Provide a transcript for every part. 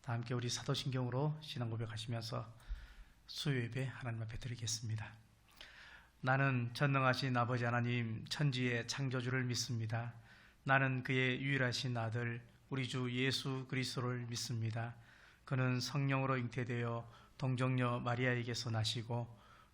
다 함께 우리 사도신경으로 신앙 고백하시면서 수요 예배 하나님 앞에 드리겠습니다. 나는 전능하신 아버지 하나님 천지의 창조주를 믿습니다. 나는 그의 유일하신 아들 우리 주 예수 그리스도를 믿습니다. 그는 성령으로 잉태되어 동정녀 마리아에게서 나시고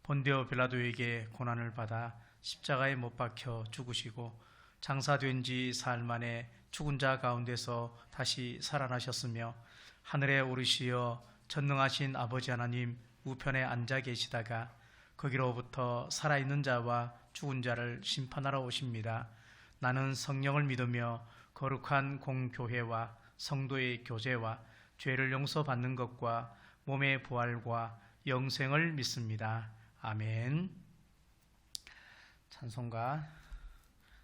본디오 빌라도에게 고난을 받아 십자가에 못 박혀 죽으시고 장사된 지 사흘 만에 죽은 자 가운데서 다시 살아나셨으며 하늘에 오르시어 전능하신 아버지 하나님 우편에 앉아 계시다가 거기로부터 살아있는 자와 죽은 자를 심판하러 오십니다. 나는 성령을 믿으며 거룩한 공교회와 성도의 교제와 죄를 용서받는 것과 몸의 부활과 영생을 믿습니다. 아멘. 찬송가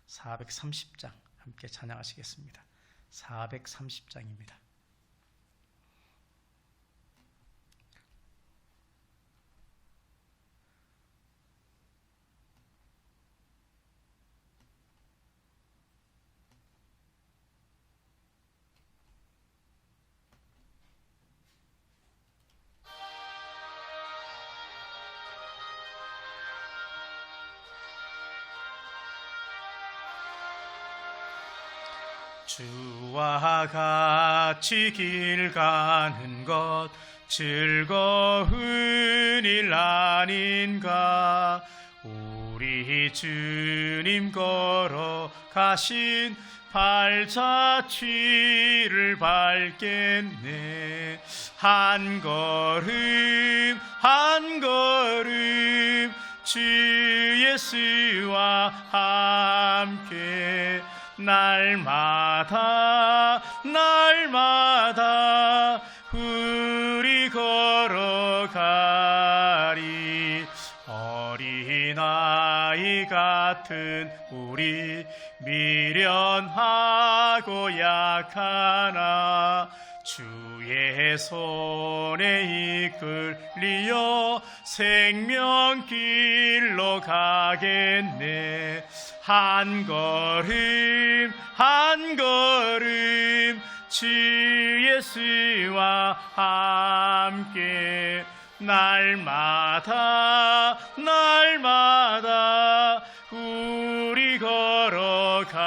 430장 함께 찬양하시겠습니다. 430장입니다. 주와 같이 길 가는 것 즐거운 일 아닌가. 우리 주님 걸어가신 발자취를 밟겠네. 한 걸음 한 걸음 주 예수와 함께 날마다 날마다 우리 걸어가리. 어린아이 같은 우리 미련하고 약하나 주의 손에 이끌리어 생명길로 가겠네. 한 걸음 한 걸음 주 예수와 함께 날마다 날마다 우리 걸어가리.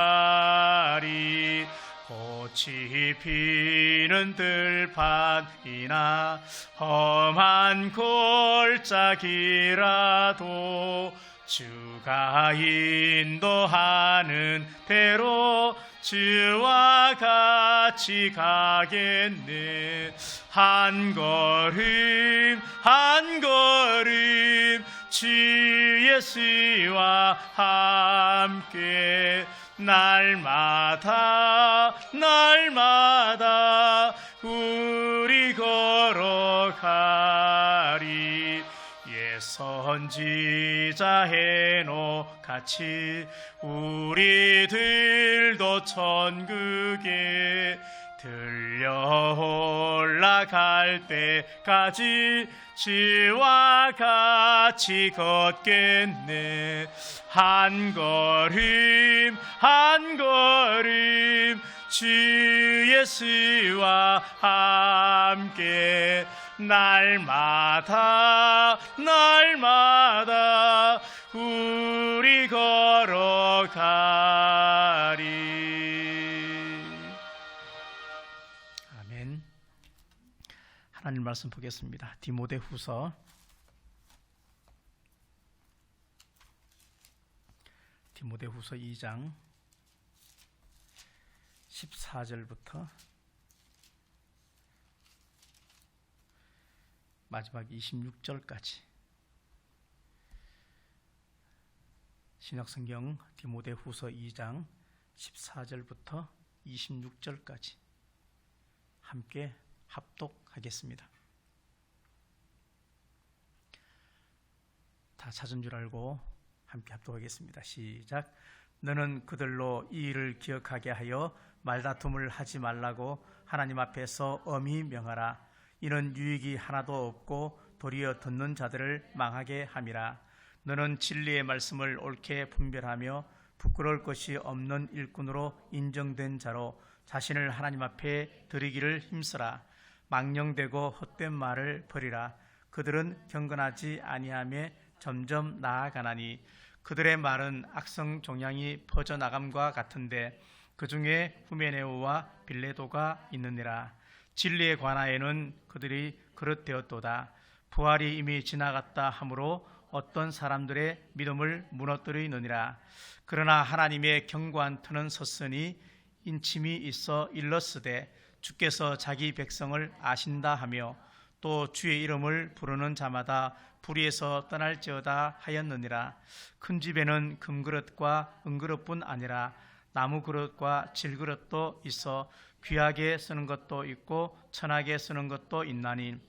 꽃이 피는 들판이나 험한 골짜기라도 주가 인도하는 대로 주와 같이 가겠네. 한 걸음 한 걸음 주 예수와 함께 날마다 날마다 우리 걸어가리. 선지자 헤녹 같이 우리들도 천국에 들려 올라갈 때까지 주와 같이 걷겠네. 한 걸음 한 걸음 주 예수와 함께 날마다 날마다 우리 걸어가리. 아멘. 하나님 말씀 보겠습니다. 디모데후서 2장 14절부터 마지막 26절까지 신약성경 디모데후서 2장 14절부터 26절까지 함께 합독하겠습니다. 다 찾은 줄 알고 함께 합독하겠습니다. 시작. 너는 그들로 이 일을 기억하게 하여 말다툼을 하지 말라고 하나님 앞에서 엄히 명하라. 이는 유익이 하나도 없고 도리어 듣는 자들을 망하게 함이라. 너는 진리의 말씀을 옳게 분별하며 부끄러울 것이 없는 일꾼으로 인정된 자로 자신을 하나님 앞에 드리기를 힘쓰라. 망령되고 헛된 말을 버리라. 그들은 경건하지 아니하며 점점 나아가나니 그들의 말은 악성 종양이 퍼져나감과 같은데 그 중에 후메네오와 빌레도가 있느니라. 진리의 관하에는 그들이 그릇되었도다. 부활이 이미 지나갔다 하므로 어떤 사람들의 믿음을 무너뜨리느니라. 그러나 하나님의 견고한 터는 섰으니 인침이 있어 일렀으되 주께서 자기 백성을 아신다 하며 또 주의 이름을 부르는 자마다 불의에서 떠날지어다 하였느니라. 큰 집에는 금그릇과 은그릇뿐 아니라 나무 그릇과 질그릇도 있어 귀하게 쓰는 것도 있고 천하게 쓰는 것도 있나니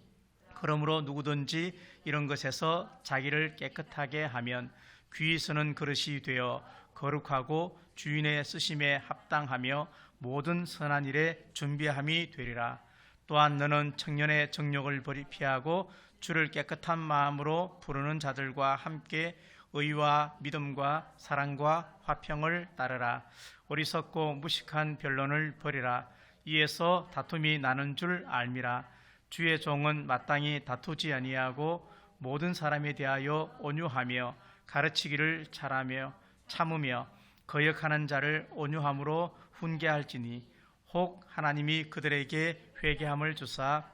그러므로 누구든지 이런 것에서 자기를 깨끗하게 하면 귀히 쓰는 그릇이 되어 거룩하고 주인의 쓰심에 합당하며 모든 선한 일에 준비함이 되리라. 또한 너는 청년의 정욕을 피하고 주를 깨끗한 마음으로 부르는 자들과 함께 의와 믿음과 사랑과 화평을 따르라. 어리석고 무식한 변론을 버리라. 이에서 다툼이 나는 줄 알미라. 주의 종은 마땅히 다투지 아니하고 모든 사람에 대하여 온유하며 가르치기를 잘하며 참으며 거역하는 자를 온유함으로 훈계할지니 혹 하나님이 그들에게 회개함을 주사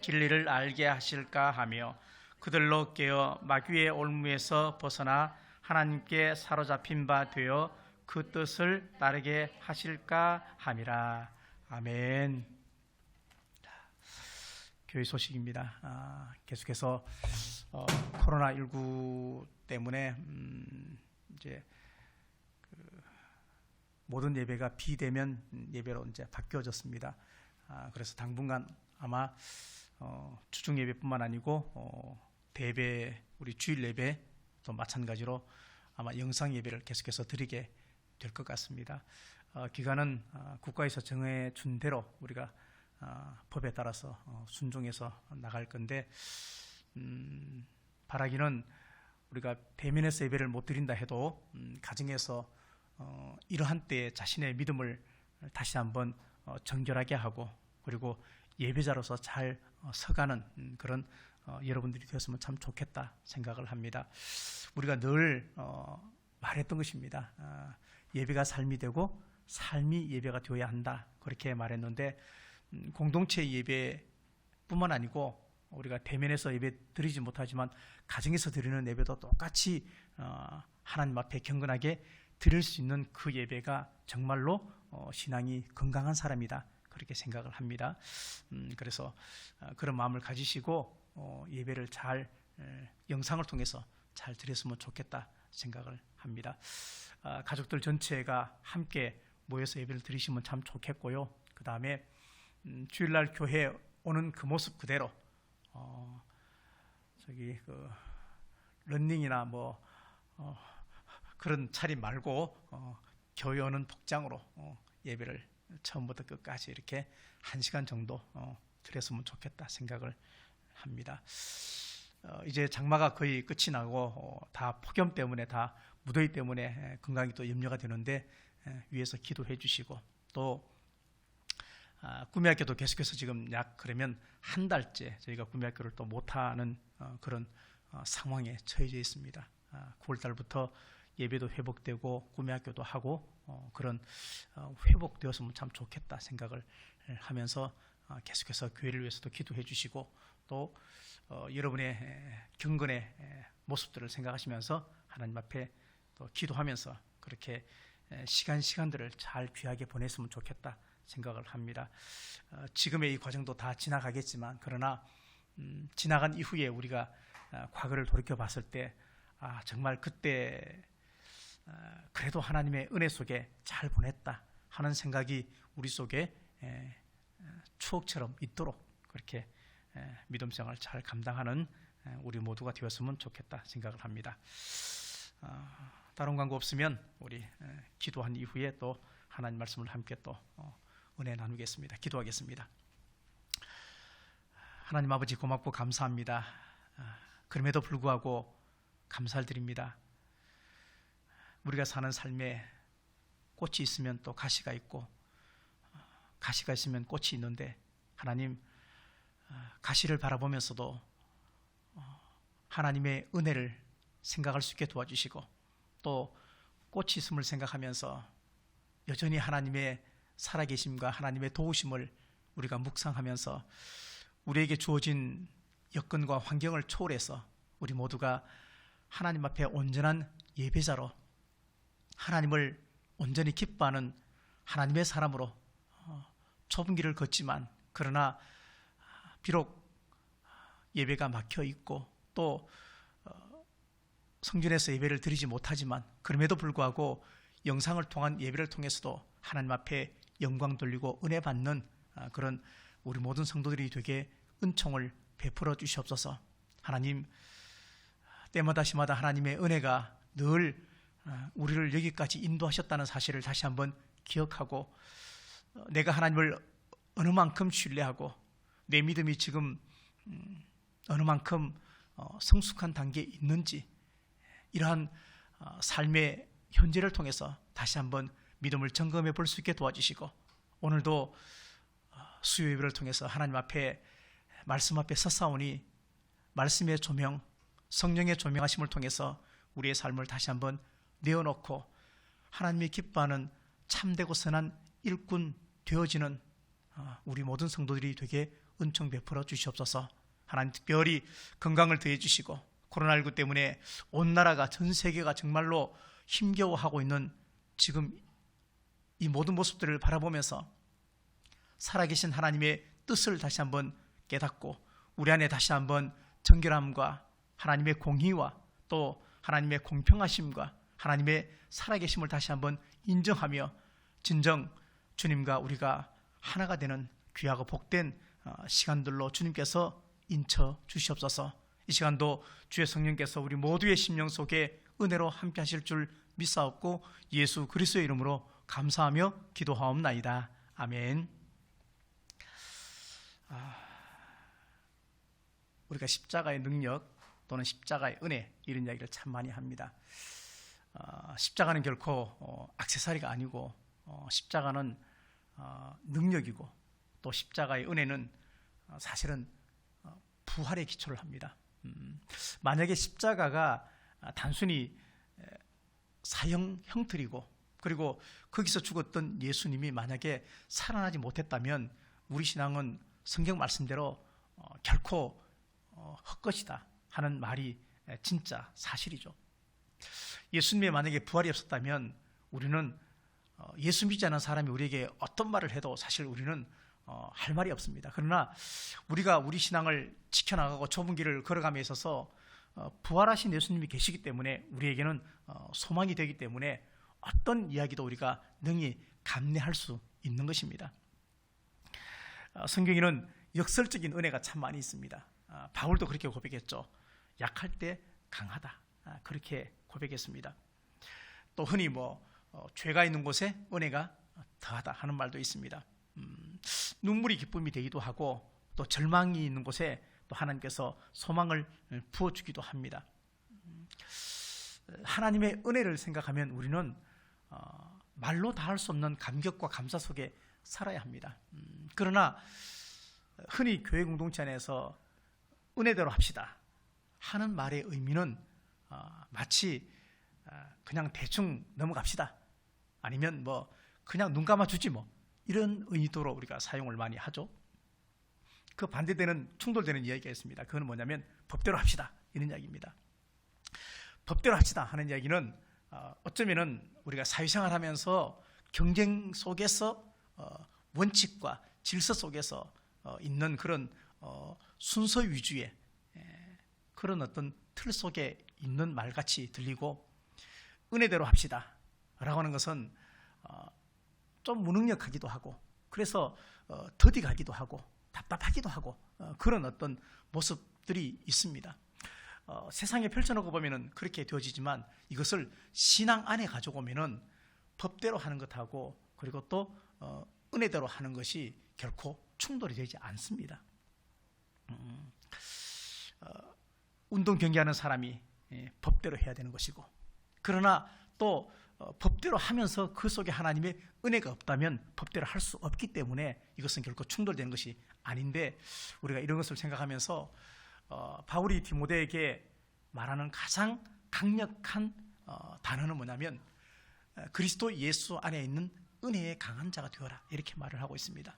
진리를 알게 하실까 하며 그들로 깨어 마귀의 올무에서 벗어나 하나님께 사로잡힌 바 되어 그 뜻을 따르게 하실까 함이라. 아멘. 교회 소식입니다. 계속해서 코로나19 때문에 이제 모든 예배가 비대면 예배로 이제 바뀌어졌습니다. 그래서 당분간 아마 주중 예배뿐만 아니고 대배 우리 주일 예배도 마찬가지로 아마 영상 예배를 계속해서 드리게 될 것 같습니다. 기간은 국가에서 정해 준 대로 우리가 법에 따라서 순종해서 나갈 건데 바라기는 우리가 대면에서 예배를 못 드린다 해도 가정에서 이러한 때에 자신의 믿음을 다시 한번 정결하게 하고 그리고 예배자로서 잘 서가는 그런 여러분들이 되었으면 참 좋겠다 생각을 합니다. 우리가 늘 말했던 것입니다. 예배가 삶이 되고 삶이 예배가 되어야 한다 그렇게 말했는데 공동체 예배뿐만 아니고 우리가 대면에서 예배 드리지 못하지만 가정에서 드리는 예배도 똑같이 하나님 앞에 경건하게 드릴 수 있는 그 예배가 정말로 신앙이 건강한 사람이다 그렇게 생각을 합니다. 그래서 그런 마음을 가지시고 예배를 잘 영상을 통해서 잘 드렸으면 좋겠다 생각을 합니다. 가족들 전체가 함께 모여서 예배를 드리시면 참 좋겠고요. 그 다음에 주일날 교회에 오는 그 모습 그대로 런닝이나 그런 차림 말고 교회 오는 복장으로 예배를 처음부터 끝까지 이렇게 1시간 정도 드렸으면 좋겠다 생각을 합니다. 이제 장마가 거의 끝이 나고 다 폭염 때문에 다 무더위 때문에 건강이 또 염려가 되는데 위에서 기도해 주시고 또 구미학교도 계속해서 지금 약 그러면 한 달째 저희가 구미학교를 또 못하는 그런 상황에 처해져 있습니다. 9월 달부터 예배도 회복되고 구미학교도 하고 그런 회복되었으면 참 좋겠다 생각을 하면서 계속해서 교회를 위해서도 기도해 주시고 또 여러분의 경건의 모습들을 생각하시면서 하나님 앞에 또 기도하면서 그렇게 시간들을 잘 귀하게 보냈으면 좋겠다 생각을 합니다. 지금의 이 과정도 다 지나가겠지만 그러나 지나간 이후에 우리가 과거를 돌이켜 봤을 때 정말 그때 그래도 하나님의 은혜 속에 잘 보냈다 하는 생각이 우리 속에 추억처럼 있도록 그렇게 믿음 생활을 잘 감당하는 우리 모두가 되었으면 좋겠다 생각을 합니다. 다른 광고 없으면 우리 기도한 이후에 또 하나님 말씀을 함께 또 은혜 나누겠습니다. 기도하겠습니다. 하나님 아버지 고맙고 감사합니다. 그럼에도 불구하고 감사를 드립니다. 우리가 사는 삶에 꽃이 있으면 또 가시가 있고 가시가 있으면 꽃이 있는데 하나님 가시를 바라보면서도 하나님의 은혜를 생각할 수 있게 도와주시고, 또 꽃이 있음을 생각하면서 여전히 하나님의 살아계심과 하나님의 도우심을 우리가 묵상하면서 우리에게 주어진 여건과 환경을 초월해서 우리 모두가 하나님 앞에 온전한 예배자로 하나님을 온전히 기뻐하는 하나님의 사람으로 좁은 길을 걷지만, 그러나 비록 예배가 막혀 있고 또 성전에서 예배를 드리지 못하지만, 그럼에도 불구하고 영상을 통한 예배를 통해서도 하나님 앞에 영광 돌리고 은혜 받는 그런 우리 모든 성도들이 되게 은총을 베풀어 주시옵소서. 하나님, 때마다 시마다 하나님의 은혜가 늘 우리를 여기까지 인도하셨다는 사실을 다시 한번 기억하고, 내가 하나님을 어느 만큼 신뢰하고 내 믿음이 지금 어느 만큼 성숙한 단계에 있는지, 이러한 삶의 현재를 통해서 다시 한번 믿음을 점검해 볼 수 있게 도와주시고, 오늘도 수요 예배를 통해서 하나님 앞에 말씀 앞에 서사오니 말씀의 조명, 성령의 조명하심을 통해서 우리의 삶을 다시 한번 내어놓고 하나님이 기뻐하는 참되고 선한 일꾼 되어지는 우리 모든 성도들이 되게 은총 베풀어 주시옵소서. 하나님, 특별히 건강을 더해 주시고, 코로나19 때문에 온 나라가, 전 세계가 정말로 힘겨워하고 있는 지금 이 모든 모습들을 바라보면서 살아계신 하나님의 뜻을 다시 한번 깨닫고 우리 안에 다시 한번 정결함과 하나님의 공의와 또 하나님의 공평하심과 하나님의 살아계심을 다시 한번 인정하며 진정 주님과 우리가 하나가 되는 귀하고 복된 시간들로 주님께서 인쳐 주시옵소서. 이 시간도 주의 성령께서 우리 모두의 심령 속에 은혜로 함께 하실 줄 믿사옵고 예수 그리스도의 이름으로 감사하며 기도하옵나이다. 아멘. 우리가 십자가의 능력 또는 십자가의 은혜, 이런 이야기를 참 많이 합니다. 십자가는 결코 액세서리가 아니고 십자가는 능력이고, 또 십자가의 은혜는 사실은 부활의 기초를 합니다. 만약에 십자가가 단순히 사형 형틀이고, 그리고 거기서 죽었던 예수님이 만약에 살아나지 못했다면 우리 신앙은 성경 말씀대로 결코 헛것이다 하는 말이 진짜 사실이죠. 예수님의 만약에 부활이 없었다면 우리는 예수 믿지 않은 사람이 우리에게 어떤 말을 해도 사실 우리는 할 말이 없습니다. 그러나 우리가 우리 신앙을 지켜나가고 좁은 길을 걸어감에 있어서 부활하신 예수님이 계시기 때문에 우리에게는 소망이 되기 때문에 어떤 이야기도 우리가 능히 감내할 수 있는 것입니다. 성경에는 역설적인 은혜가 참 많이 있습니다. 바울도 그렇게 고백했죠. 약할 때 강하다, 그렇게 고백했습니다. 또 흔히 죄가 있는 곳에 은혜가 더하다 하는 말도 있습니다. 눈물이 기쁨이 되기도 하고, 또 절망이 있는 곳에 또 하나님께서 소망을 부어주기도 합니다. 하나님의 은혜를 생각하면 우리는 말로 다 할 수 없는 감격과 감사 속에 살아야 합니다. 그러나 흔히 교회 공동체 안에서 은혜대로 합시다 하는 말의 의미는 마치 그냥 대충 넘어갑시다, 아니면 그냥 눈 감아주지 이런 의도로 우리가 사용을 많이 하죠. 그 반대되는, 충돌되는 이야기가 있습니다. 그건 뭐냐면 법대로 합시다, 이런 이야기입니다. 법대로 합시다 하는 이야기는 어쩌면은 우리가 사회생활 하면서 경쟁 속에서 원칙과 질서 속에서 있는 그런 순서 위주의 그런 어떤 틀 속에 있는 말같이 들리고, 은혜대로 합시다 라고 하는 것은 좀 무능력하기도 하고, 그래서 더디 가기도 하고 답답하기도 하고 그런 어떤 모습들이 있습니다. 세상에 펼쳐놓고 보면 그렇게 되어지지만, 이것을 신앙 안에 가져오면 법대로 하는 것하고 그리고 또 은혜대로 하는 것이 결코 충돌이 되지 않습니다. 운동 경기하는 사람이 법대로 해야 되는 것이고, 그러나 또 법대로 하면서 그 속에 하나님의 은혜가 없다면 법대로 할 수 없기 때문에 이것은 결코 충돌되는 것이 아닌데, 우리가 이런 것을 생각하면서 바울이 디모데에게 말하는 가장 강력한 단어는 뭐냐면 그리스도 예수 안에 있는 은혜의 강한 자가 되어라, 이렇게 말을 하고 있습니다.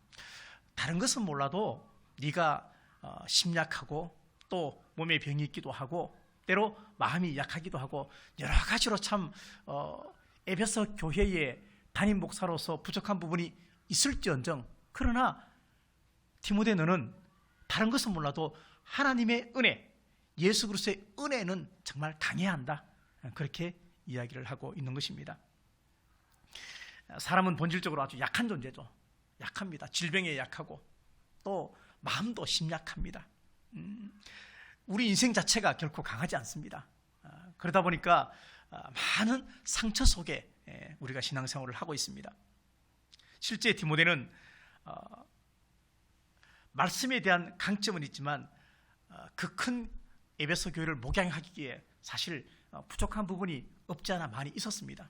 다른 것은 몰라도 네가 심약하고 또 몸에 병이 있기도 하고 때로 마음이 약하기도 하고 여러 가지로 참 에베소 교회의 담임 목사로서 부족한 부분이 있을지언정, 그러나 디모데 너는 다른 것은 몰라도 하나님의 은혜, 예수 그리스도의 은혜는 정말 강해야 한다, 그렇게 이야기를 하고 있는 것입니다. 사람은 본질적으로 아주 약한 존재죠. 약합니다. 질병에 약하고 또 마음도 심약합니다. 우리 인생 자체가 결코 강하지 않습니다. 그러다 보니까 많은 상처 속에 우리가 신앙생활을 하고 있습니다. 실제 디모데는 말씀에 대한 강점은 있지만 그 큰 에베소 교회를 목양하기에 사실 부족한 부분이 없지 않아 많이 있었습니다.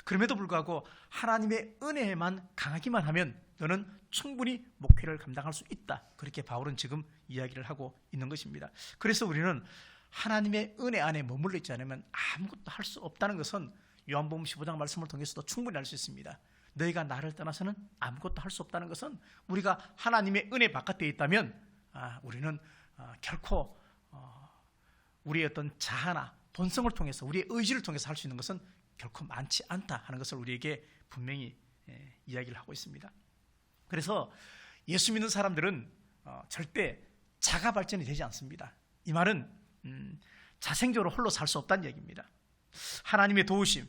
그럼에도 불구하고 하나님의 은혜에만 강하기만 하면 너는 충분히 목회를 감당할 수 있다, 그렇게 바울은 지금 이야기를 하고 있는 것입니다. 그래서 우리는 하나님의 은혜 안에 머물러 있지 않으면 아무것도 할 수 없다는 것은 요한복음 15장 말씀을 통해서도 충분히 알 수 있습니다. 너희가 나를 떠나서는 아무것도 할 수 없다는 것은 우리가 하나님의 은혜 바깥에 있다면 우리는 결코 우리의 어떤 자아나 본성을 통해서, 우리의 의지를 통해서 할 수 있는 것은 결코 많지 않다 하는 것을 우리에게 분명히 이야기를 하고 있습니다. 그래서 예수 믿는 사람들은 절대 자가 발전이 되지 않습니다. 이 말은 자생적으로 홀로 살 수 없다는 얘기입니다. 하나님의 도우심,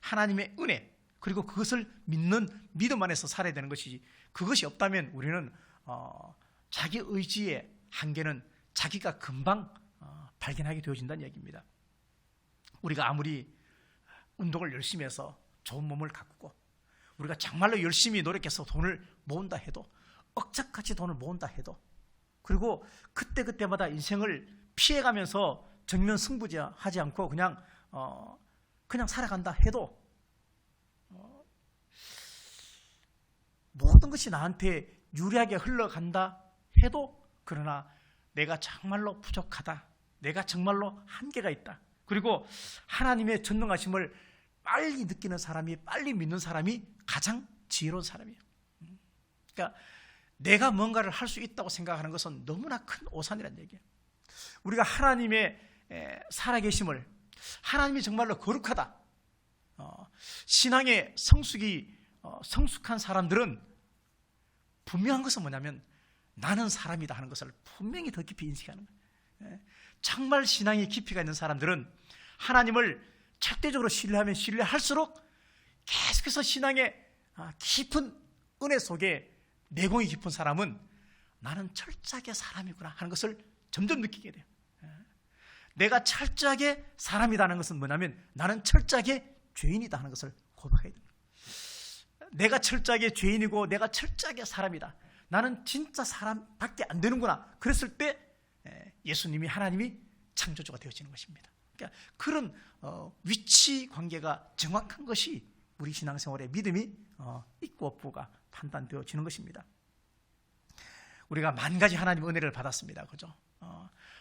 하나님의 은혜, 그리고 그것을 믿는 믿음 안에서 살아야 되는 것이지, 그것이 없다면 우리는 자기 의지의 한계는 자기가 금방 발견하게 되어진다는 얘기입니다. 우리가 아무리 운동을 열심히 해서 좋은 몸을 가꾸고 우리가 정말로 열심히 노력해서 돈을 모은다 해도, 억작같이 돈을 모은다 해도, 그리고 그때그때마다 인생을 피해가면서 정면 승부하지 않고 그냥 살아간다 해도 모든 것이 나한테 유리하게 흘러간다 해도, 그러나 내가 정말로 부족하다, 내가 정말로 한계가 있다, 그리고 하나님의 전능하심을 빨리 느끼는 사람이, 빨리 믿는 사람이 가장 지혜로운 사람이에요. 그러니까 내가 뭔가를 할 수 있다고 생각하는 것은 너무나 큰 오산이라는 얘기예요. 우리가 하나님의 살아계심을, 하나님이 정말로 거룩하다, 신앙의 성숙한 사람들은 분명한 것은 뭐냐면 나는 사람이다 하는 것을 분명히 더 깊이 인식하는 거예요. 정말 신앙의 깊이가 있는 사람들은 하나님을 절대적으로 신뢰하면 신뢰할수록 계속해서 신앙의 깊은 은혜 속에 내공이 깊은 사람은 나는 철저하게 사람이구나 하는 것을 점점 느끼게 돼요. 내가 철저하게 사람이라는 것은 뭐냐면 나는 철저하게 죄인이다 하는 것을 고백하게 됩니다. 내가 철저하게 죄인이고 내가 철저하게 사람이다, 나는 진짜 사람밖에 안 되는구나, 그랬을 때 예수님이, 하나님이 창조주가 되어지는 것입니다. 그러니까 그런 위치 관계가 정확한 것이 우리 신앙생활의 믿음이 있고 없고가 판단되어지는 것입니다. 우리가 만 가지 하나님의 은혜를 받았습니다. 그죠?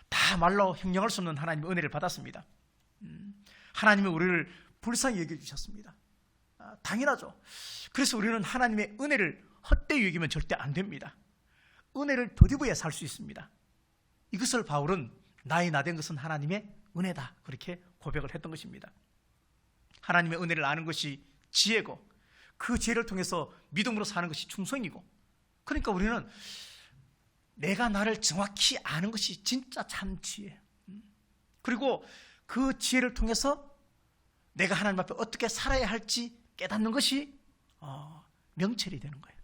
다 말로 형용할 수 없는 하나님의 은혜를 받았습니다. 하나님이 우리를 불쌍히 여겨주셨습니다. 당연하죠. 그래서 우리는 하나님의 은혜를 헛되이 여기면 절대 안 됩니다. 은혜를 덧입어야 살 수 있습니다. 이것을 바울은 나의 나된 것은 하나님의 은혜다, 그렇게 고백을 했던 것입니다. 하나님의 은혜를 아는 것이 지혜고, 그 지혜를 통해서 믿음으로 사는 것이 충성이고, 그러니까 우리는 내가 나를 정확히 아는 것이 진짜 참 지혜예요. 그리고 그 지혜를 통해서 내가 하나님 앞에 어떻게 살아야 할지 깨닫는 것이 명철이 되는 거예요.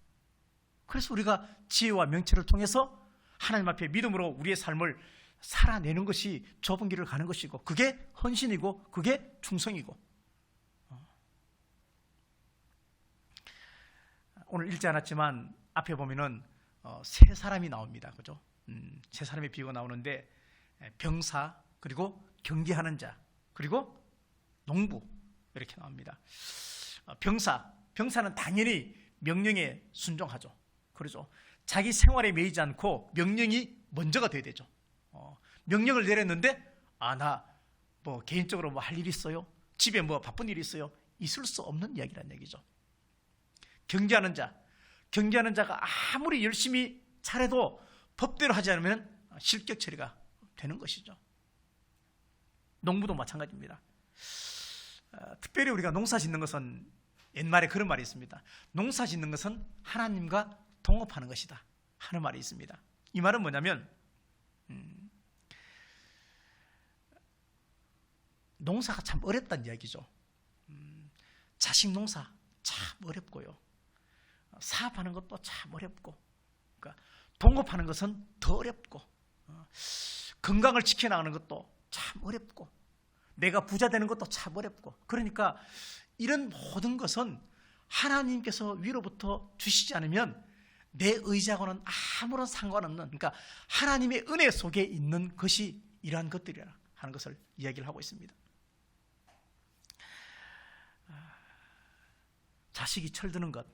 그래서 우리가 지혜와 명철을 통해서 하나님 앞에 믿음으로 우리의 삶을 살아내는 것이 좁은 길을 가는 것이고, 그게 헌신이고 그게 충성이고. 오늘 읽지 않았지만 앞에 보면은 세 사람이 나옵니다. 그죠? 세 사람의 비유가 나오는데 병사, 그리고 경기하는 자, 그리고 농부, 이렇게 나옵니다. 병사는 당연히 명령에 순종하죠. 그러죠. 자기 생활에 매이지 않고 명령이 먼저가 돼야 되죠. 명령을 내렸는데 나 뭐 개인적으로 뭐 할 일이 있어요? 집에 뭐 바쁜 일이 있어요? 있을 수 없는 이야기란 얘기죠. 경계하는 자가 아무리 열심히 잘해도 법대로 하지 않으면 실격 처리가 되는 것이죠. 농부도 마찬가지입니다. 특별히 우리가 농사 짓는 것은 옛말에 그런 말이 있습니다. 농사 짓는 것은 하나님과 동업하는 것이다 하는 말이 있습니다. 이 말은 뭐냐면 농사가 참 어렵다는 이야기죠. 자식 농사 참 어렵고요. 사업하는 것도 참 어렵고, 그러니까 동업하는 것은 더 어렵고, 건강을 지켜나가는 것도 참 어렵고, 내가 부자 되는 것도 참 어렵고, 그러니까 이런 모든 것은 하나님께서 위로부터 주시지 않으면 내 의지하고는 아무런 상관없는, 그러니까 하나님의 은혜 속에 있는 것이 이러한 것들이라 하는 것을 이야기를 하고 있습니다. 자식이 철드는 것,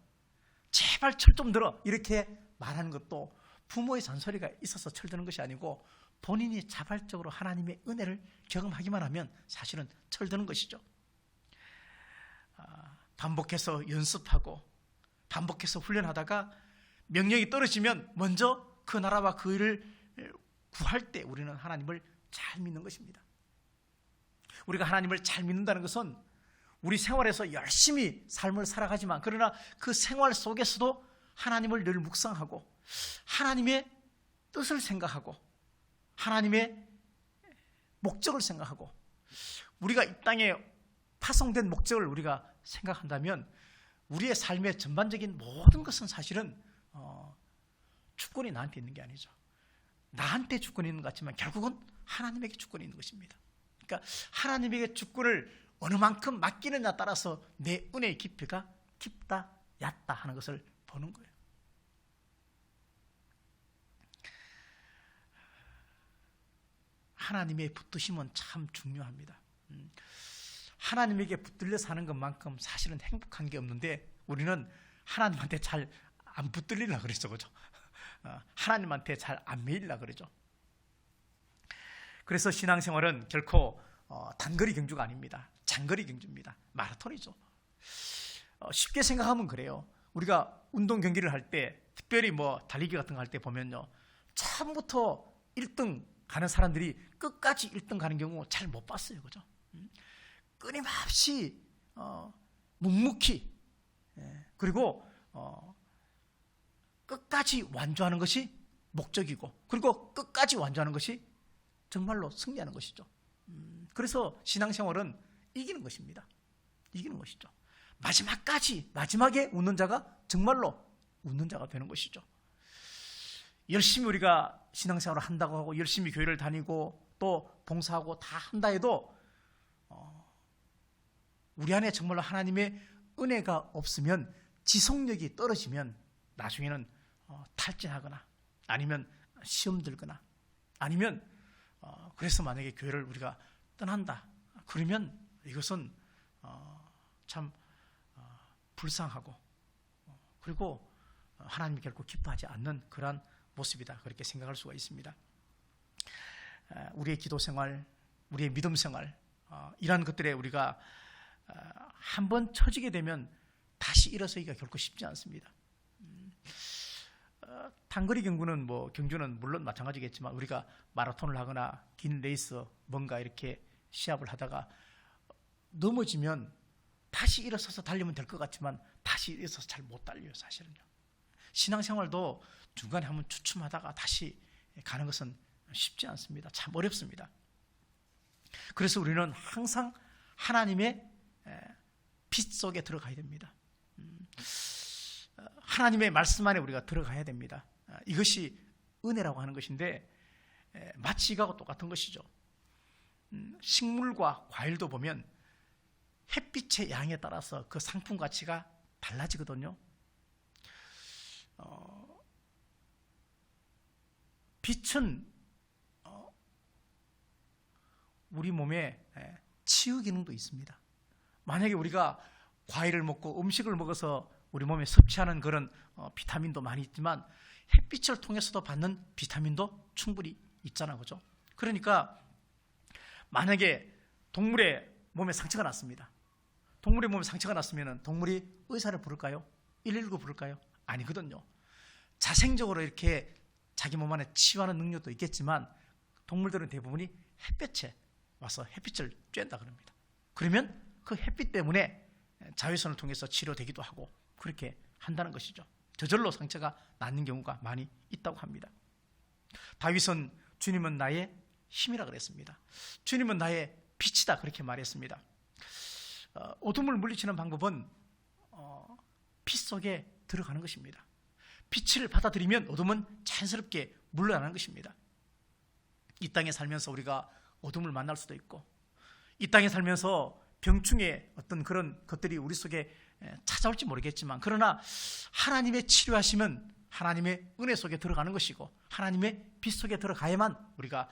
제발 철 좀 들어 이렇게 말하는 것도 부모의 잔소리가 있어서 철드는 것이 아니고 본인이 자발적으로 하나님의 은혜를 경험하기만 하면 사실은 철드는 것이죠. 반복해서 연습하고 반복해서 훈련하다가 명령이 떨어지면 먼저 그 나라와 그 일을 구할 때 우리는 하나님을 잘 믿는 것입니다. 우리가 하나님을 잘 믿는다는 것은 우리 생활에서 열심히 삶을 살아가지만, 그러나 그 생활 속에서도 하나님을 늘 묵상하고 하나님의 뜻을 생각하고 하나님의 목적을 생각하고 우리가 이 땅에 파송된 목적을 우리가 생각한다면 우리의 삶의 전반적인 모든 것은 사실은 주권이 나한테 있는 게 아니죠. 나한테 주권이 있는 것 같지만 결국은 하나님에게 주권이 있는 것입니다. 그러니까 하나님에게 주권을 어느 만큼 맡기느냐에 따라서 내 은혜의 깊이가 깊다 얕다 하는 것을 보는 거예요. 하나님의 붙드심은 참 중요합니다. 하나님에게 붙들려 사는 것만큼 사실은 행복한 게 없는데 우리는 하나님한테 잘 안 붙들리려고 그러죠. 그죠? 하나님한테 잘 안 매이려고 그러죠. 그래서 신앙생활은 결코 단거리 경주가 아닙니다. 장거리 경주입니다. 마라톤이죠. 쉽게 생각하면 그래요. 우리가 운동 경기를 할 때, 특별히 뭐 달리기 같은 거 할 때 보면요, 처음부터 1등 가는 사람들이 끝까지 1등 가는 경우 잘 못 봤어요. 그죠? 끊임없이 묵묵히, 그리고 끝까지 완주하는 것이 목적이고, 그리고 끝까지 완주하는 것이 정말로 승리하는 것이죠. 그래서 신앙생활은 이기는 것입니다. 이기는 것이죠. 마지막에 웃는 자가 정말로 웃는 자가 되는 것이죠. 열심히 우리가 신앙생활을 한다고 하고 열심히 교회를 다니고 또 봉사하고 다 한다 해도 우리 안에 정말로 하나님의 은혜가 없으면, 지속력이 떨어지면 나중에는 탈진하거나 아니면 시험 들거나 아니면 그래서 만약에 교회를 우리가 떠난다 그러면 이것은 참 불쌍하고 그리고 하나님이 결코 기뻐하지 않는 그러한 모습이다, 그렇게 생각할 수가 있습니다. 우리의 기도 생활, 우리의 믿음 생활, 이러한 것들에 우리가 한번 처지게 되면 다시 일어서기가 결코 쉽지 않습니다. 단거리 경주는 물론 마찬가지겠지만 우리가 마라톤을 하거나 긴 레이스 뭔가 이렇게 시합을 하다가 넘어지면 다시 일어서서 달리면 될 것 같지만 다시 일어서서 잘 못 달려요, 사실은요. 신앙생활도 중간에 한번 주춤하다가 다시 가는 것은 쉽지 않습니다. 참 어렵습니다. 그래서 우리는 항상 하나님의 빛 속에 들어가야 됩니다. 하나님의 말씀 안에 우리가 들어가야 됩니다. 이것이 은혜라고 하는 것인데 마치 이거하고 똑같은 것이죠. 식물과 과일도 보면 햇빛의 양에 따라서 그 상품 가치가 달라지거든요. 빛은 우리 몸에 치유 기능도 있습니다. 만약에 우리가 과일을 먹고 음식을 먹어서 우리 몸에 섭취하는 그런 비타민도 많이 있지만 햇빛을 통해서도 받는 비타민도 충분히 있잖아, 그죠? 그러니까 만약에 동물의 몸에 상처가 났습니다. 동물의 몸에 상처가 났으면 동물이 의사를 부를까요? 119 부를까요? 아니거든요. 자생적으로 이렇게 자기 몸 안에 치유하는 능력도 있겠지만 동물들은 대부분이 햇볕에 와서 햇빛을 쬐다 그럽니다. 그러면 그 햇빛 때문에 자외선을 통해서 치료되기도 하고 그렇게 한다는 것이죠. 저절로 상처가 낫는 경우가 많이 있다고 합니다. 다윗은 주님은 나의 힘이라 그랬습니다. 주님은 나의 빛이다 그렇게 말했습니다. 어둠을 물리치는 방법은 빛 속에 들어가는 것입니다. 빛을 받아들이면 어둠은 자연스럽게 물러나는 것입니다. 이 땅에 살면서 우리가 어둠을 만날 수도 있고 이 땅에 살면서 병충의 어떤 그런 것들이 우리 속에 찾아올지 모르겠지만 그러나 하나님의 치료하시면 하나님의 은혜 속에 들어가는 것이고 하나님의 빛 속에 들어가야만 우리가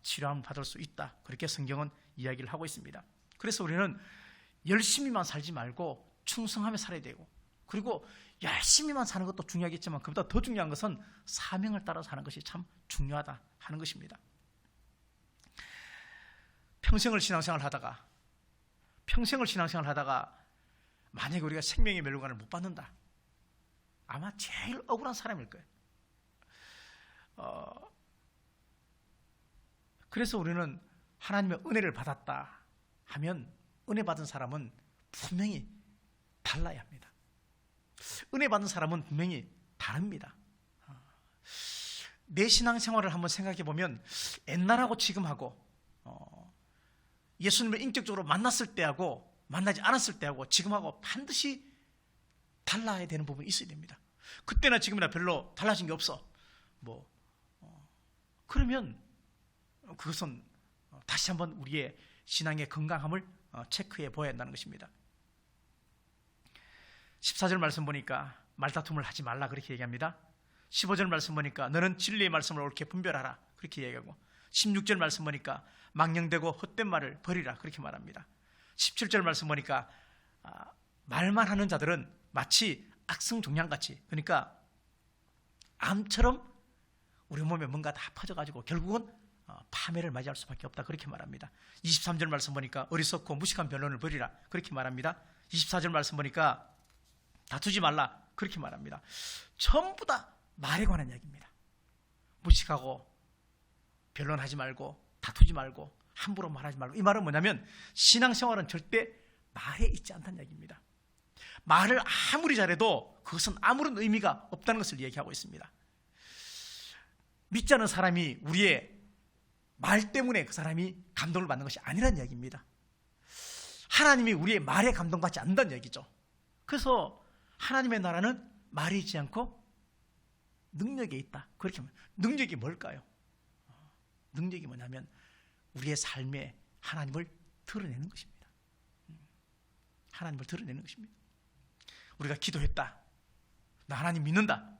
치료함을 받을 수 있다. 그렇게 성경은 이야기를 하고 있습니다. 그래서 우리는 열심히만 살지 말고 충성하며 살아야 되고 그리고 열심히만 사는 것도 중요하겠지만 그보다 더 중요한 것은 사명을 따라 사는 것이 참 중요하다 하는 것입니다. 평생을 신앙생활을 하다가 만약에 우리가 생명의 멸류관을 못 받는다. 아마 제일 억울한 사람일 거예요. 그래서 우리는 하나님의 은혜를 받았다 하면 은혜 받은 사람은 분명히 달라야 합니다. 은혜 받은 사람은 분명히 다릅니다. 내 신앙생활을 한번 생각해 보면 옛날하고 지금하고 예수님을 인격적으로 만났을 때하고 만나지 않았을 때하고 지금하고 반드시 달라야 되는 부분이 있어야 됩니다. 그때나 지금이나 별로 달라진 게 없어. 그러면 그것은 다시 한번 우리의 신앙의 건강함을 체크해 보아야 한다는 것입니다. 14절 말씀 보니까 말다툼을 하지 말라 그렇게 얘기합니다. 15절 말씀 보니까 너는 진리의 말씀을 옳게 분별하라 그렇게 얘기하고 16절 말씀 보니까 망령되고 헛된 말을 버리라 그렇게 말합니다. 17절 말씀 보니까 말만 하는 자들은 마치 악성종양같이 그러니까 암처럼 우리 몸에 뭔가 다 퍼져가지고 결국은 파멸을 맞이할 수밖에 없다 그렇게 말합니다. 23절 말씀 보니까 어리석고 무식한 변론을 버리라 그렇게 말합니다. 24절 말씀 보니까 다투지 말라 그렇게 말합니다. 전부 다 말에 관한 이야기입니다. 무식하고 변론하지 말고 다투지 말고 함부로 말하지 말고 이 말은 뭐냐면 신앙생활은 절대 말에 있지 않다는 이야기입니다. 말을 아무리 잘해도 그것은 아무런 의미가 없다는 것을 얘기하고 있습니다. 믿지 않는 사람이 우리의 말 때문에 그 사람이 감동을 받는 것이 아니라는 이야기입니다. 하나님이 우리의 말에 감동받지 않는다는 얘기죠. 그래서 하나님의 나라는 말에 있지 않고 능력에 있다. 그렇게 하면 능력이 뭘까요? 능력이 뭐냐면 우리의 삶에 하나님을 드러내는 것입니다. 하나님을 드러내는 것입니다. 우리가 기도했다. 나 하나님 믿는다.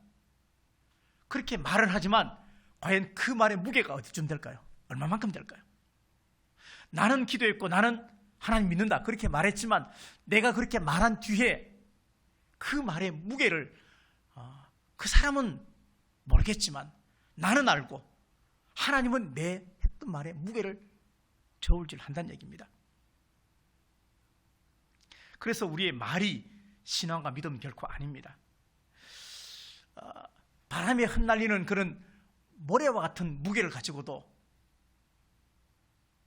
그렇게 말은 하지만 과연 그 말의 무게가 어디쯤 될까요? 얼마만큼 될까요? 나는 기도했고 나는 하나님 믿는다. 그렇게 말했지만 내가 그렇게 말한 뒤에 그 말의 무게를 그 사람은 모르겠지만 나는 알고 하나님은 내 했던 말의 무게를 저울질 한다는 얘기입니다. 그래서 우리의 말이 신앙과 믿음은 결코 아닙니다. 바람에 흩날리는 그런 모래와 같은 무게를 가지고도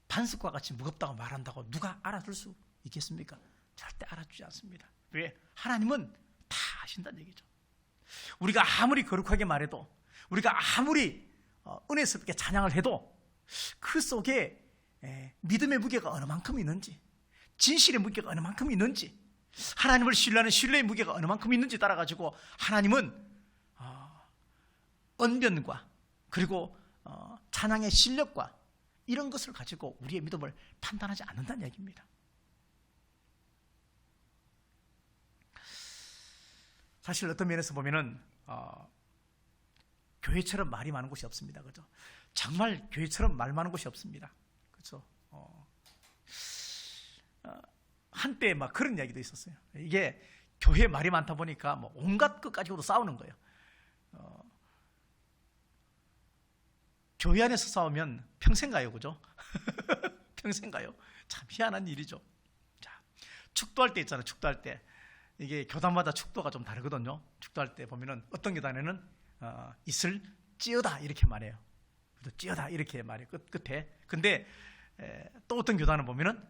반석과 같이 무겁다고 말한다고 누가 알아줄 수 있겠습니까? 절대 알아주지 않습니다. 왜? 하나님은 다 아신다는 얘기죠. 우리가 아무리 거룩하게 말해도 우리가 아무리 은혜스럽게 찬양을 해도 그 속에 믿음의 무게가 어느 만큼 있는지 진실의 무게가 어느 만큼 있는지 하나님을 신뢰하는 신뢰의 무게가 어느 만큼 있는지 따라가지고 하나님은 언변과 그리고 찬양의 실력과 이런 것을 가지고 우리의 믿음을 판단하지 않는다는 얘기입니다. 사실 어떤 면에서 보면은 교회처럼 말이 많은 곳이 없습니다. 그죠? 정말 교회처럼 말 많은 곳이 없습니다. 그렇죠? 한때 막 그런 이야기도 있었어요. 이게 교회 말이 많다 보니까 뭐 온갖 것 가지고도 싸우는 거예요. 교회 안에서 싸우면 평생 가요, 그죠? 평생 가요. 참 희한한 일이죠. 자, 축도할 때 있잖아요. 축도할 때 이게 교단마다 축도가 좀 다르거든요. 축도할 때 보면은 어떤 교단에는 이슬 찌어다 이렇게 말해요. 찌어다 이렇게 말해요. 끝에. 근데 또 어떤 교단은 보면은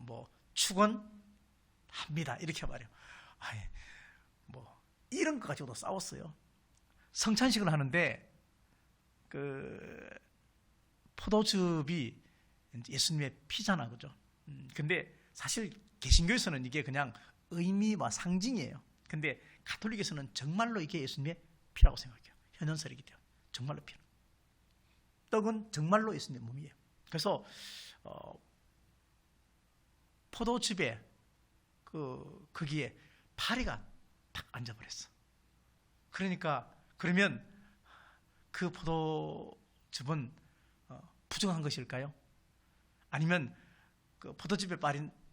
뭐 축원합니다 이렇게 말해요. 뭐 이런 거 가지고도 싸웠어요. 성찬식을 하는데 그 포도즙이 예수님의 피잖아, 그죠? 근데 사실 개신교에서는 이게 그냥 의미와 상징이에요. 근데 가톨릭에서는 정말로 이게 예수님의 피라고 생각해요. 현현설이기 때문에 정말로 피. 떡은 정말로 예수님의 몸이에요. 그래서 포도즙에 거기에 파리가 딱 앉아버렸어. 그러면 그 포도즙은 부정한 것일까요? 아니면 그 포도즙에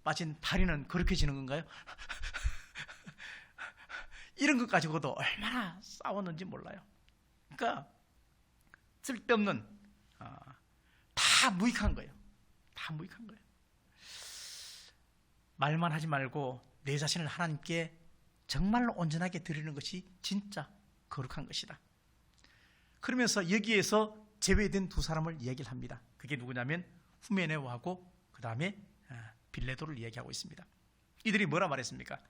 빠진 파리는 거룩해지는 건가요? 이런 것 가지고도 얼마나 싸웠는지 몰라요. 그러니까 쓸데없는 다 무익한 거예요. 다 무익한 거예요. 말만 하지 말고 내 자신을 하나님께 정말로 온전하게 드리는 것이 진짜 거룩한 것이다. 그러면서 여기에서 제외된 두 사람을 이야기를 합니다. 그게 누구냐면 후메네오하고 그 다음에 빌레도를 이야기하고 있습니다. 이들이 뭐라 말했습니까?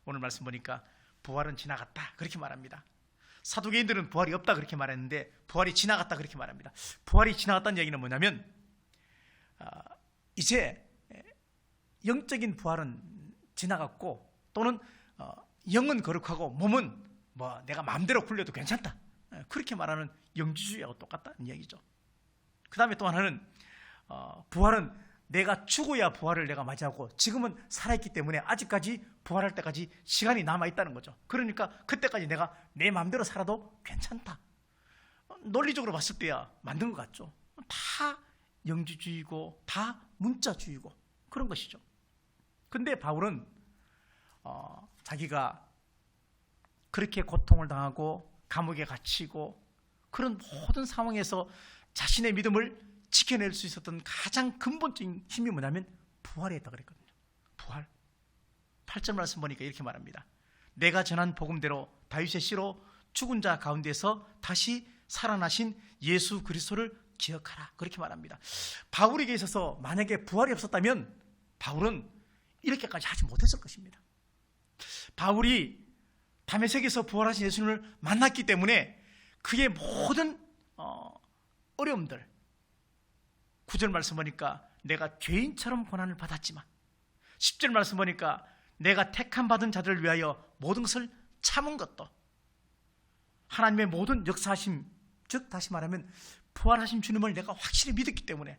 오늘 말씀 보니까 부활은 지나갔다 그렇게 말합니다. 사두개인들은 부활이 없다 그렇게 말했는데 부활이 지나갔다 그렇게 말합니다. 부활이 지나갔다는 얘기는 뭐냐면 이제 영적인 부활은 지나갔고 또는 영은 거룩하고 몸은 뭐 내가 마음대로 굴려도 괜찮다 그렇게 말하는 영지주의하고 똑같다는 얘기죠. 그 다음에 또 하나는 부활은 내가 죽어야 부활을 내가 맞이하고 지금은 살아있기 때문에 아직까지 부활할 때까지 시간이 남아있다는 거죠. 그러니까 그때까지 내가 내 마음대로 살아도 괜찮다. 논리적으로 봤을 때야 맞는 것 같죠. 다 영지주의고 다 문자주의고 그런 것이죠. 근데 바울은 자기가 그렇게 고통을 당하고 감옥에 갇히고 그런 모든 상황에서 자신의 믿음을 지켜낼 수 있었던 가장 근본적인 힘이 뭐냐면 부활에 있다 그랬거든요. 부활. 8절 말씀 보니까 이렇게 말합니다. 내가 전한 복음대로 다윗의 씨로 죽은 자 가운데서 다시 살아나신 예수 그리스도를 기억하라 그렇게 말합니다. 바울에게 있어서 만약에 부활이 없었다면 바울은 이렇게까지 하지 못했을 것입니다. 바울이 다메섹에서 부활하신 예수님을 만났기 때문에 그의 모든 어려움들 9절 말씀 보니까 내가 죄인처럼 고난을 받았지만 10절 말씀 보니까 내가 택함 받은 자들을 위하여 모든 것을 참은 것도 하나님의 모든 역사하심 즉 다시 말하면 부활하신 주님을 내가 확실히 믿었기 때문에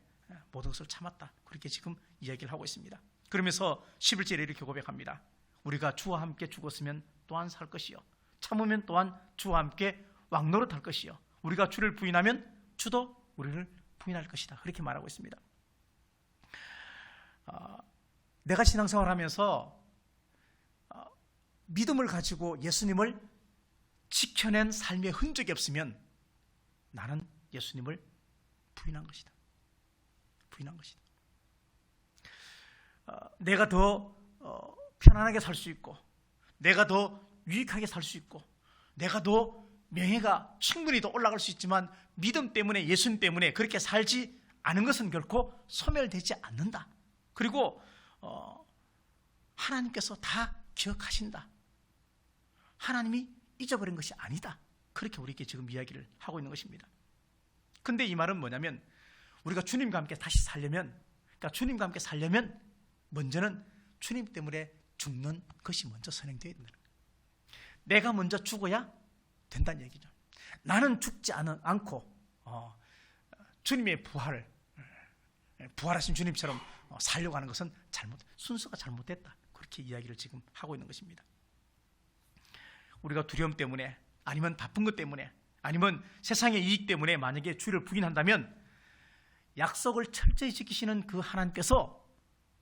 모든 것을 참았다 그렇게 지금 이야기를 하고 있습니다. 그러면서 11절에 이렇게 고백합니다. 우리가 주와 함께 죽었으면 또한 살 것이요 참으면 또한 주와 함께 왕노릇할 것이요 우리가 주를 부인하면 주도 우리를 부인할 것이다 그렇게 말하고 있습니다. 내가 신앙생활을 하면서 믿음을 가지고 예수님을 지켜낸 삶의 흔적이 없으면 나는 예수님을 부인한 것이다. 부인한 것이다. 내가 더 편안하게 살 수 있고 내가 더 유익하게 살 수 있고 내가 더 명예가 충분히 더 올라갈 수 있지만 믿음 때문에 예수님 때문에 그렇게 살지 않은 것은 결코 소멸되지 않는다. 그리고 하나님께서 다 기억하신다. 하나님이 잊어버린 것이 아니다. 그렇게 우리에게 지금 이야기를 하고 있는 것입니다. 근데 이 말은 뭐냐면 우리가 주님과 함께 다시 살려면 그러니까 주님과 함께 살려면 먼저는 주님 때문에 죽는 것이 먼저 선행되어야 된다는 거예요. 내가 먼저 죽어야 된다는 얘기죠. 나는 죽지 않고 주님의 부활하신 주님처럼 살려고 하는 것은 순서가 잘못됐다. 그렇게 이야기를 지금 하고 있는 것입니다. 우리가 두려움 때문에 아니면 바쁜 것 때문에 아니면 세상의 이익 때문에 만약에 주를 부인한다면 약속을 철저히 지키시는 그 하나님께서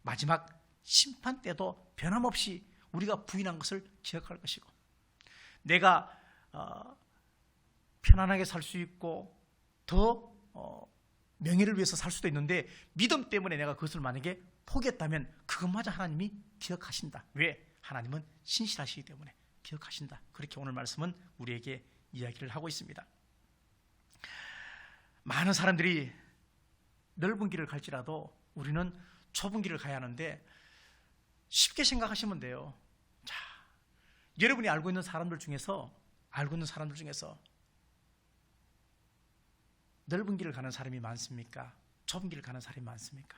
마지막 심판 때도 변함없이 우리가 부인한 것을 기억할 것이고, 내가 편안하게 살 수 있고 더 명예를 위해서 살 수도 있는데 믿음 때문에 내가 그것을 만약에 포기했다면 그것마저 하나님이 기억하신다. 왜? 하나님은 신실하시기 때문에 기억하신다. 그렇게 오늘 말씀은 우리에게 이야기를 하고 있습니다. 많은 사람들이 넓은 길을 갈지라도 우리는 좁은 길을 가야 하는데, 쉽게 생각하시면 돼요. 자, 여러분이 알고 있는 사람들 중에서 넓은 길을 가는 사람이 많습니까? 좁은 길을 가는 사람이 많습니까?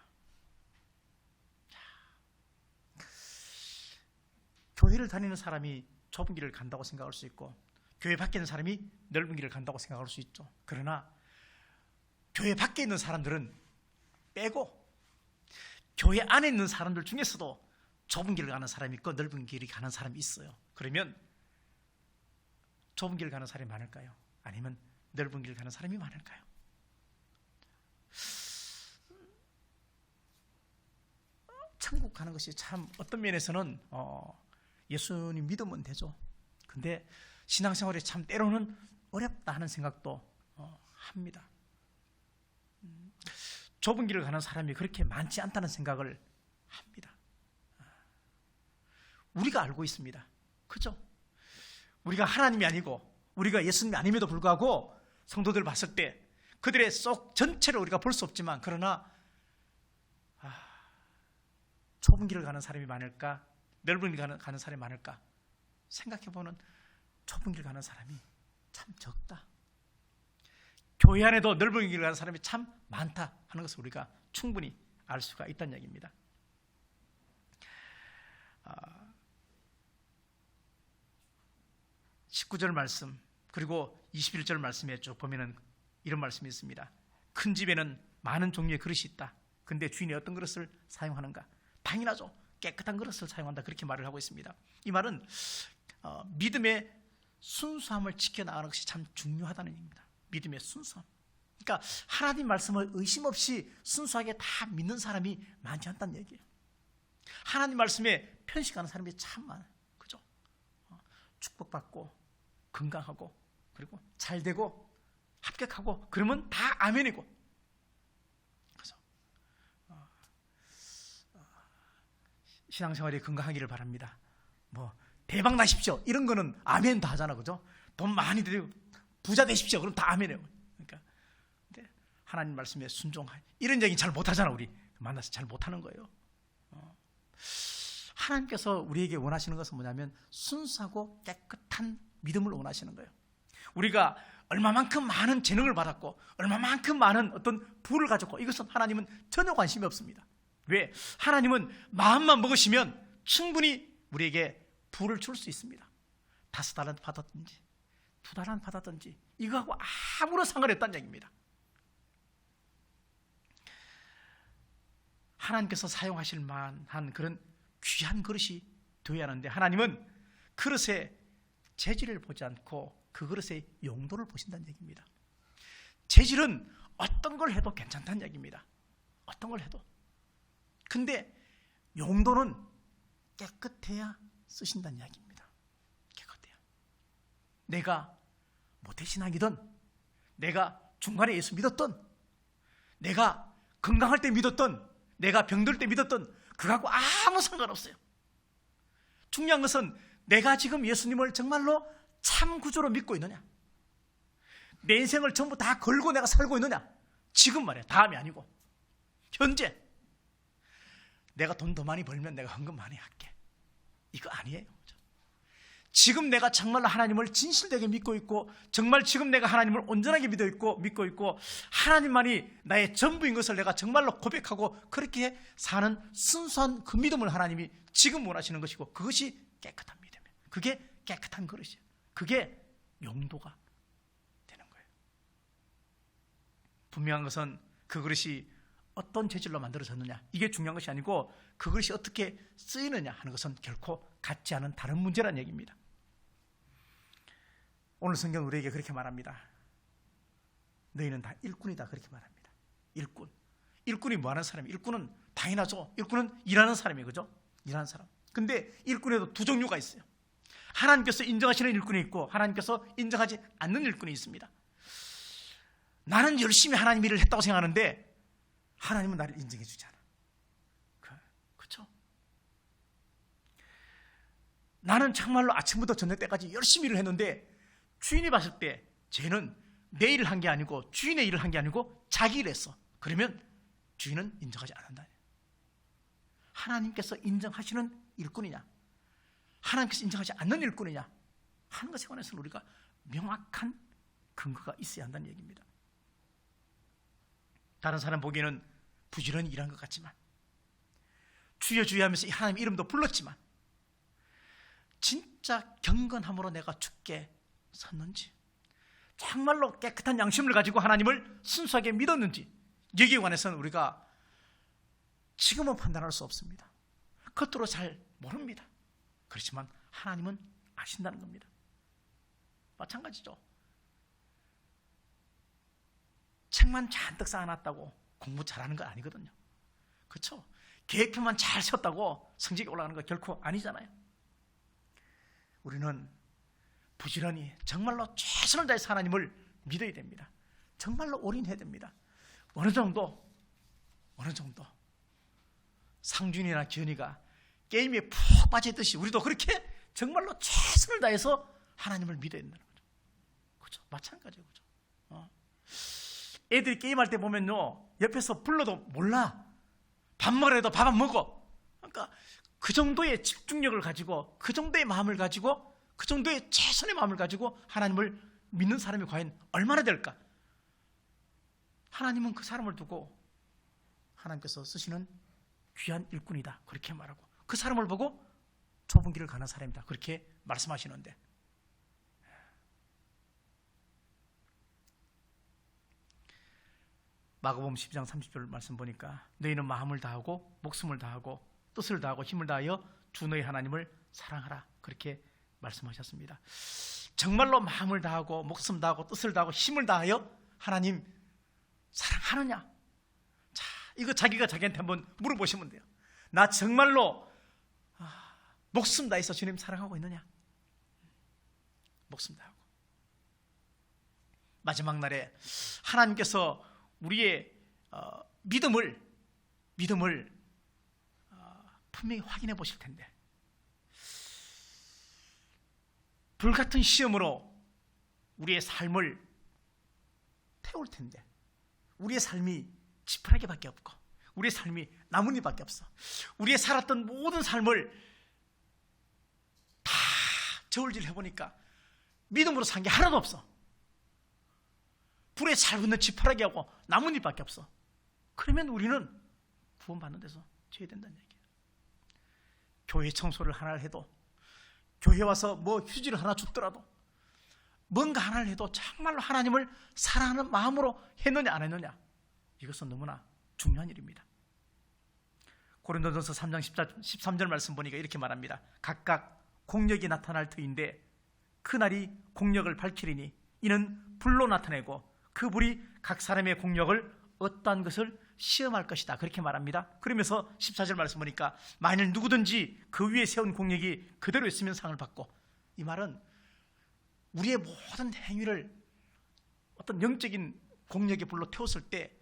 자, 교회를 다니는 사람이 좁은 길을 간다고 생각할 수 있고, 교회 밖에 있는 사람이 넓은 길을 간다고 생각할 수 있죠. 그러나 교회 밖에 있는 사람들은 빼고 교회 안에 있는 사람들 중에서도 좁은 길을 가는 사람이 있고 넓은 길을 가는 사람이 있어요. 그러면 좁은 길을 가는 사람이 많을까요? 아니면 넓은 길을 가는 사람이 많을까요? 천국 가는 것이 참 어떤 면에서는 예수님 믿으면 되죠. 근데 신앙생활이 참 때로는 어렵다 하는 생각도 합니다. 좁은 길을 가는 사람이 그렇게 많지 않다는 생각을 합니다. 우리가 알고 있습니다. 그죠? 우리가 하나님이 아니고 우리가 예수님이 아님에도 불구하고 성도들 봤을 때 그들의 속 전체를 우리가 볼 수 없지만, 그러나 좁은 길을 가는 사람이 많을까, 넓은 길을 가는 사람이 많을까 생각해보면 좁은 길을 가는 사람이 참 적다. 교회 안에도 넓은 길을 가는 사람이 참 많다 하는 것을 우리가 충분히 알 수가 있다는 얘기입니다. 19절 말씀 그리고 21절 말씀에 쭉 보면은 이런 말씀이 있습니다. 큰 집에는 많은 종류의 그릇이 있다. 근데 주인이 어떤 그릇을 사용하는가? 당연하죠. 깨끗한 그릇을 사용한다. 그렇게 말을 하고 있습니다. 이 말은 믿음의 순수함을 지켜나가는 것이 참 중요하다는 얘기입니다. 믿음의 순수함. 그러니까 하나님 말씀을 의심 없이 순수하게 다 믿는 사람이 많지 않다는 얘기예요. 하나님 말씀에 편식하는 사람이 참 많아요. 그죠? 축복받고 건강하고 그리고 잘되고 합격하고 그러면 다 아멘이고, 그래서 신앙생활이 건강하기를 바랍니다. 뭐 대박 나십시오 이런 거는 아멘 다 하잖아. 그죠? 돈 많이 들이고 부자 되십시오 그럼 다 아멘이에요. 그러니까 근데 하나님 말씀에 순종할 이런 얘기 잘 못하잖아. 우리 만나서 잘 못하는 거예요. 하나님께서 우리에게 원하시는 것은 뭐냐면 순수하고 깨끗한 믿음을 원하시는 거예요. 우리가 얼마만큼 많은 재능을 받았고 얼마만큼 많은 어떤 부를 가졌고 이것은 하나님은 전혀 관심이 없습니다. 왜? 하나님은 마음만 먹으시면 충분히 우리에게 부를 줄 수 있습니다. 5달란트 받았든지 2달란트 받았든지 이거하고 아무런 상관이 없다는 얘기입니다. 하나님께서 사용하실 만한 그런 귀한 그릇이 되어야 하는데, 하나님은 그릇의 재질을 보지 않고 그 그릇의 용도를 보신다는 얘기입니다. 재질은 어떤 걸 해도 괜찮다는 얘기입니다. 어떤 걸 해도. 근데 용도는 깨끗해야 쓰신다는 이야기입니다. 깨끗해야. 내가 모태신앙이든 내가 중간에 예수 믿었던, 내가 건강할 때 믿었던, 내가 병들 때 믿었던 그거하고 아무 상관없어요. 중요한 것은 내가 지금 예수님을 정말로 참 구주로 믿고 있느냐, 내 인생을 전부 다 걸고 내가 살고 있느냐. 지금 말이야. 다음이 아니고 현재. 내가 돈 더 많이 벌면 내가 헌금 많이 할게, 이거 아니에요. 지금 내가 정말로 하나님을 진실되게 믿고 있고, 정말 지금 내가 하나님을 온전하게 믿고 있고 하나님만이 나의 전부인 것을 내가 정말로 고백하고 그렇게 사는 순수한 그 믿음을 하나님이 지금 원하시는 것이고, 그것이 깨끗한 믿음이에요. 그게 깨끗한 그릇이에요. 그게 용도가 되는 거예요. 분명한 것은 그 그릇이 어떤 재질로 만들어졌느냐, 이게 중요한 것이 아니고 그 그릇이 어떻게 쓰이느냐 하는 것은 결코 같지 않은 다른 문제라는 얘기입니다. 오늘 성경 우리에게 그렇게 말합니다. 너희는 다 일꾼이다, 그렇게 말합니다. 일꾼. 일꾼이 뭐 하는 사람이에요? 일꾼은 당연하죠. 일꾼은 일하는 사람이에요. 그죠? 일하는 사람. 근데 일꾼에도 두 종류가 있어요. 하나님께서 인정하시는 일꾼이 있고 하나님께서 인정하지 않는 일꾼이 있습니다. 나는 열심히 하나님 일을 했다고 생각하는데 하나님은 나를 인정해 주지 않아. 그렇죠? 나는 정말로 아침부터 저녁 때까지 열심히 일을 했는데 주인이 봤을 때 쟤는 내 일을 한 게 아니고 주인의 일을 한 게 아니고 자기 일을 했어. 그러면 주인은 인정하지 않는다. 하나님께서 인정하시는 일꾼이냐, 하나님께서 인정하지 않는 일꾼이냐 하는 것에 관해서는 우리가 명확한 근거가 있어야 한다는 얘기입니다. 다른 사람 보기에는 부지런히 일한 것 같지만, 주여 주여 하면서 하나님 이름도 불렀지만 진짜 경건함으로 내가 주께 섰는지, 정말로 깨끗한 양심을 가지고 하나님을 순수하게 믿었는지, 여기에 관해서는 우리가 지금은 판단할 수 없습니다. 겉으로 잘 모릅니다. 그렇지만 하나님은 아신다는 겁니다. 마찬가지죠. 책만 잔뜩 쌓아놨다고 공부 잘하는 건 아니거든요. 그렇죠? 계획표만 잘 세웠다고 성적이 올라가는 거 결코 아니잖아요. 우리는 부지런히 정말로 최선을 다해서 하나님을 믿어야 됩니다. 정말로 올인해야 됩니다. 어느 정도 상준이나 기현이가 게임에 푹 빠지듯이 우리도 그렇게 정말로 최선을 다해서 하나님을 믿어야 된다는 거죠. 그렇죠? 마찬가지예요. 그렇죠? 애들이 게임할 때 보면요, 옆에서 불러도 몰라. 밥 먹으래도 밥 안 먹어. 그러니까 그 정도의 집중력을 가지고, 그 정도의 마음을 가지고, 그 정도의 최선의 마음을 가지고 하나님을 믿는 사람이 과연 얼마나 될까? 하나님은 그 사람을 두고 하나님께서 쓰시는 귀한 일꾼이다, 그렇게 말하고, 그 사람을 보고 좁은 길을 가는 사람이다, 그렇게 말씀하시는데, 마가복음 12장 30절 말씀 보니까 너희는 마음을 다하고 목숨을 다하고 뜻을 다하고 힘을 다하여 주 너희 하나님을 사랑하라, 그렇게 말씀하셨습니다. 정말로 마음을 다하고 목숨 다하고 뜻을 다하고 힘을 다하여 하나님 사랑하느냐? 자, 이거 자기가 자기한테 한번 물어보시면 돼요. 나 정말로 목숨 다해서 주님 사랑하고 있느냐? 목숨 다하고. 마지막 날에 하나님께서 우리의 믿음을 분명히 확인해 보실 텐데, 불같은 시험으로 우리의 삶을 태울 텐데, 우리의 삶이 지푸라기밖에 없고 우리의 삶이 나뭇잎밖에 없어. 우리의 살았던 모든 삶을 다 저울질 해보니까 믿음으로 산 게 하나도 없어. 불에 잘 붙는 지푸라기하고 나뭇잎밖에 없어. 그러면 우리는 구원받는 데서 죄야 된다는 얘기예요. 교회 청소를 하나를 해도, 교회 와서 뭐 휴지를 하나 줬더라도, 뭔가 하나를 해도 정말로 하나님을 사랑하는 마음으로 했느냐 안 했느냐, 이것은 너무나 중요한 일입니다. 고린도전서 3장 13절 말씀 보니까 이렇게 말합니다. 각각 공력이 나타날 터인데 그날이 공력을 밝히리니 이는 불로 나타내고 그 불이 각 사람의 공력을 어떠한 것을 시험할 것이다, 그렇게 말합니다. 그러면서 14절 말씀 보니까 만일 누구든지 그 위에 세운 공력이 그대로 있으면 상을 받고, 이 말은 우리의 모든 행위를 어떤 영적인 공력의 불로 태웠을 때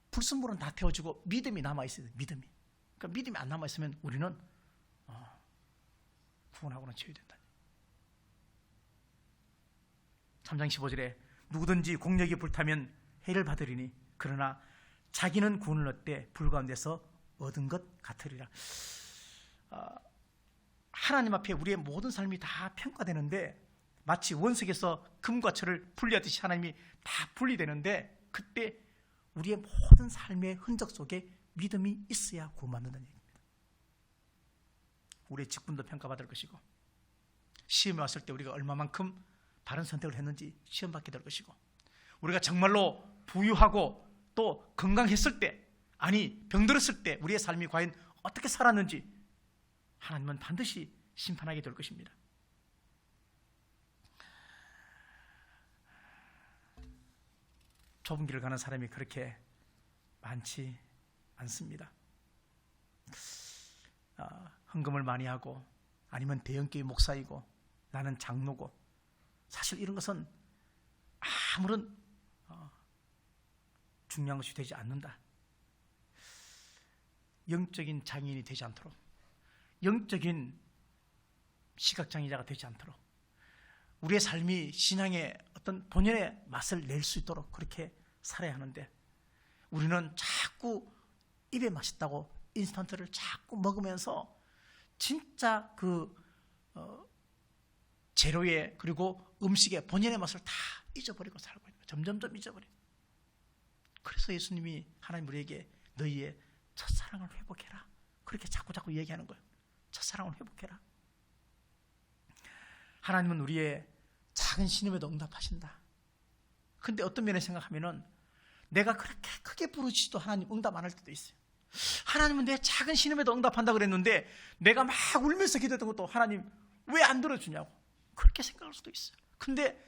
불순물은 다 태워지고 믿음이 남아있어야 돼요. 믿음이. 그러니까 믿음이 안 남아있으면 우리는 구원하고는 치워야 된다. 3장 15절에 누구든지 공력이 불타면 해를 받으리니 그러나 자기는 구원을 얻되 불 가운데서 얻은 것 같으리라. 하나님 앞에 우리의 모든 삶이 다 평가되는데, 마치 원석에서 금과 철을 분리하듯이 하나님이 다 분리되는데, 그때 우리의 모든 삶의 흔적 속에 믿음이 있어야 구원받는다는 얘기입니다. 우리의 직분도 평가받을 것이고, 시험에 왔을 때 우리가 얼마만큼 바른 선택을 했는지 시험받게 될 것이고, 우리가 정말로 부유하고 또 건강했을 때, 아니 병들었을 때 우리의 삶이 과연 어떻게 살았는지 하나님은 반드시 심판하게 될 것입니다. 좁은 길을 가는 사람이 그렇게 많지 않습니다. 헌금을 많이 하고 아니면 대형교회 목사이고 나는 장로고, 사실 이런 것은 아무런 중요한 것이 되지 않는다. 영적인 장인이 되지 않도록, 영적인 시각장애자가 되지 않도록, 우리의 삶이 신앙의 어떤 본연의 맛을 낼 수 있도록 그렇게 살아야 하는데, 우리는 자꾸 입에 맛있다고 인스턴트를 자꾸 먹으면서 진짜 그 재료의 그리고 음식의 본연의 맛을 다 잊어버리고 살고 있는 거예요. 점점점 잊어버려요. 그래서 예수님이 하나님 우리에게 너희의 첫사랑을 회복해라, 그렇게 자꾸 얘기하는 거예요. 첫사랑을 회복해라. 하나님은 우리의 작은 신음에도 응답하신다. 근데 어떤 면에 생각하면은 내가 그렇게 크게 부르짖어도 하나님 응답 안 할 때도 있어요. 하나님은 내 작은 신음에도 응답한다 그랬는데 내가 막 울면서 기도했던 것도 하나님 왜 안 들어주냐고 그렇게 생각할 수도 있어요. 근데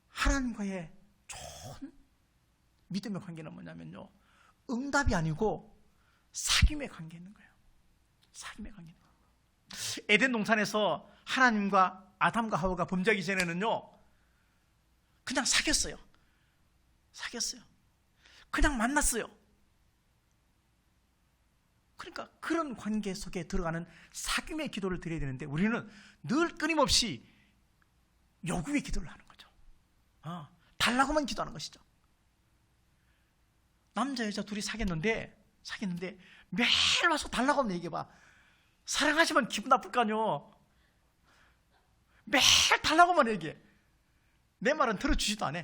하나님과의 좋은 믿음의 관계는 뭐냐면요, 응답이 아니고 사귐의 관계에 있는 거예요. 사귐의 관계. 에덴 동산에서 하나님과 아담과 하와가 범죄하기 전에는요, 그냥 사귀었어요. 그냥 만났어요. 그러니까 그런 관계 속에 들어가는 사귐의 기도를 드려야 되는데 우리는 늘 끊임없이 요구의 기도를 하는 거죠. 달라고만 기도하는 것이죠. 남자 여자 둘이 사귀었는데 매일 와서 달라고 하면 얘기해봐. 사랑하지만 기분 나쁠 거 아니요. 매일 달라고만 얘기해. 내 말은 들어주지도 않아.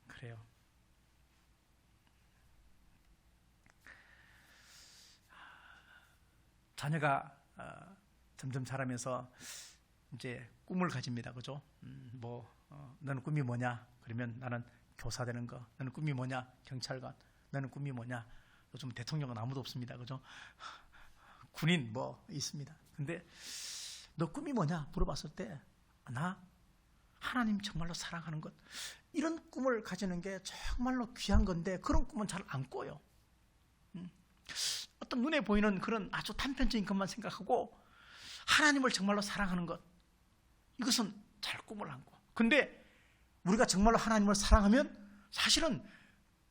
그래요. 자녀가 점점 자라면서 이제 꿈을 가집니다. 그죠? 너는 꿈이 뭐냐? 그러면 나는 교사 되는 거. 너는 꿈이 뭐냐? 경찰관. 너는 꿈이 뭐냐? 요즘 대통령은 아무도 없습니다. 그죠? 군인 뭐 있습니다. 근데 너 꿈이 뭐냐? 물어봤을 때 나 하나님 정말로 사랑하는 것. 이런 꿈을 가지는 게 정말로 귀한 건데 그런 꿈은 잘 안 꿔요. 어떤 눈에 보이는 그런 아주 단편적인 것만 생각하고 하나님을 정말로 사랑하는 것, 이것은 잘 꿈을 안 꿔. 근데 우리가 정말로 하나님을 사랑하면 사실은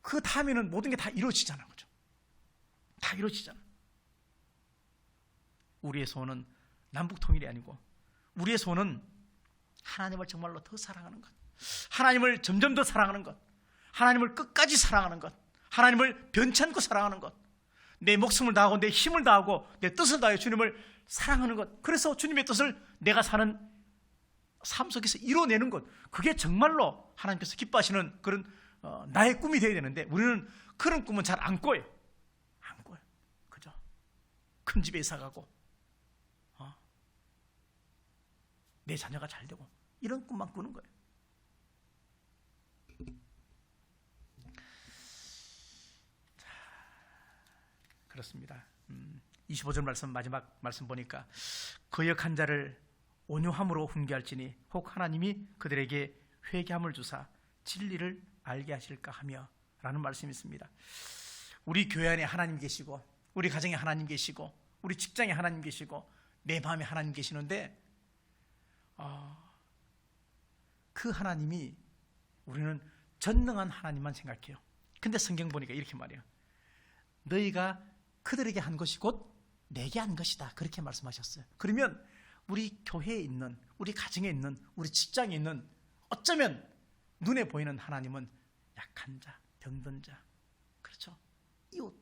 그 다음에는 모든 게 다 이루어지잖아. 그죠? 다 이루어지잖아. 우리의 소원은 남북 통일이 아니고 우리의 소원은 하나님을 정말로 더 사랑하는 것, 하나님을 점점 더 사랑하는 것, 하나님을 끝까지 사랑하는 것, 하나님을 변치 않고 사랑하는 것, 내 목숨을 다하고 내 힘을 다하고 내 뜻을 다하여 주님을 사랑하는 것, 그래서 주님의 뜻을 내가 사는 삶 속에서 이뤄내는 것, 그게 정말로 하나님께서 기뻐하시는 그런 나의 꿈이 되어야 되는데 우리는 그런 꿈은 잘 안 꿔요. 안 꿔요. 그죠? 큰 집에 이사 가고 내 자녀가 잘 되고 이런 꿈만 꾸는 거예요. 자, 그렇습니다. 25절 말씀, 마지막 말씀 보니까 거역한 자를 온유함으로 훈계할지니 혹 하나님이 그들에게 회개함을 주사 진리를 알게 하실까 하며 라는 말씀이 있습니다. 우리 교회 안에 하나님 계시고 우리 가정에 하나님 계시고 우리 직장에 하나님 계시고 내 마음에 하나님 계시는데 그 하나님이 우리는 전능한 하나님만 생각해요. 근데 성경 보니까 이렇게 말해요. 너희가 그들에게 한 것이 곧 내게 한 것이다, 그렇게 말씀하셨어요. 그러면 우리 교회에 있는, 우리 가정에 있는, 우리 직장에 있는 어쩌면 눈에 보이는 하나님은 약한 자, 병든 자, 그렇죠? 이웃,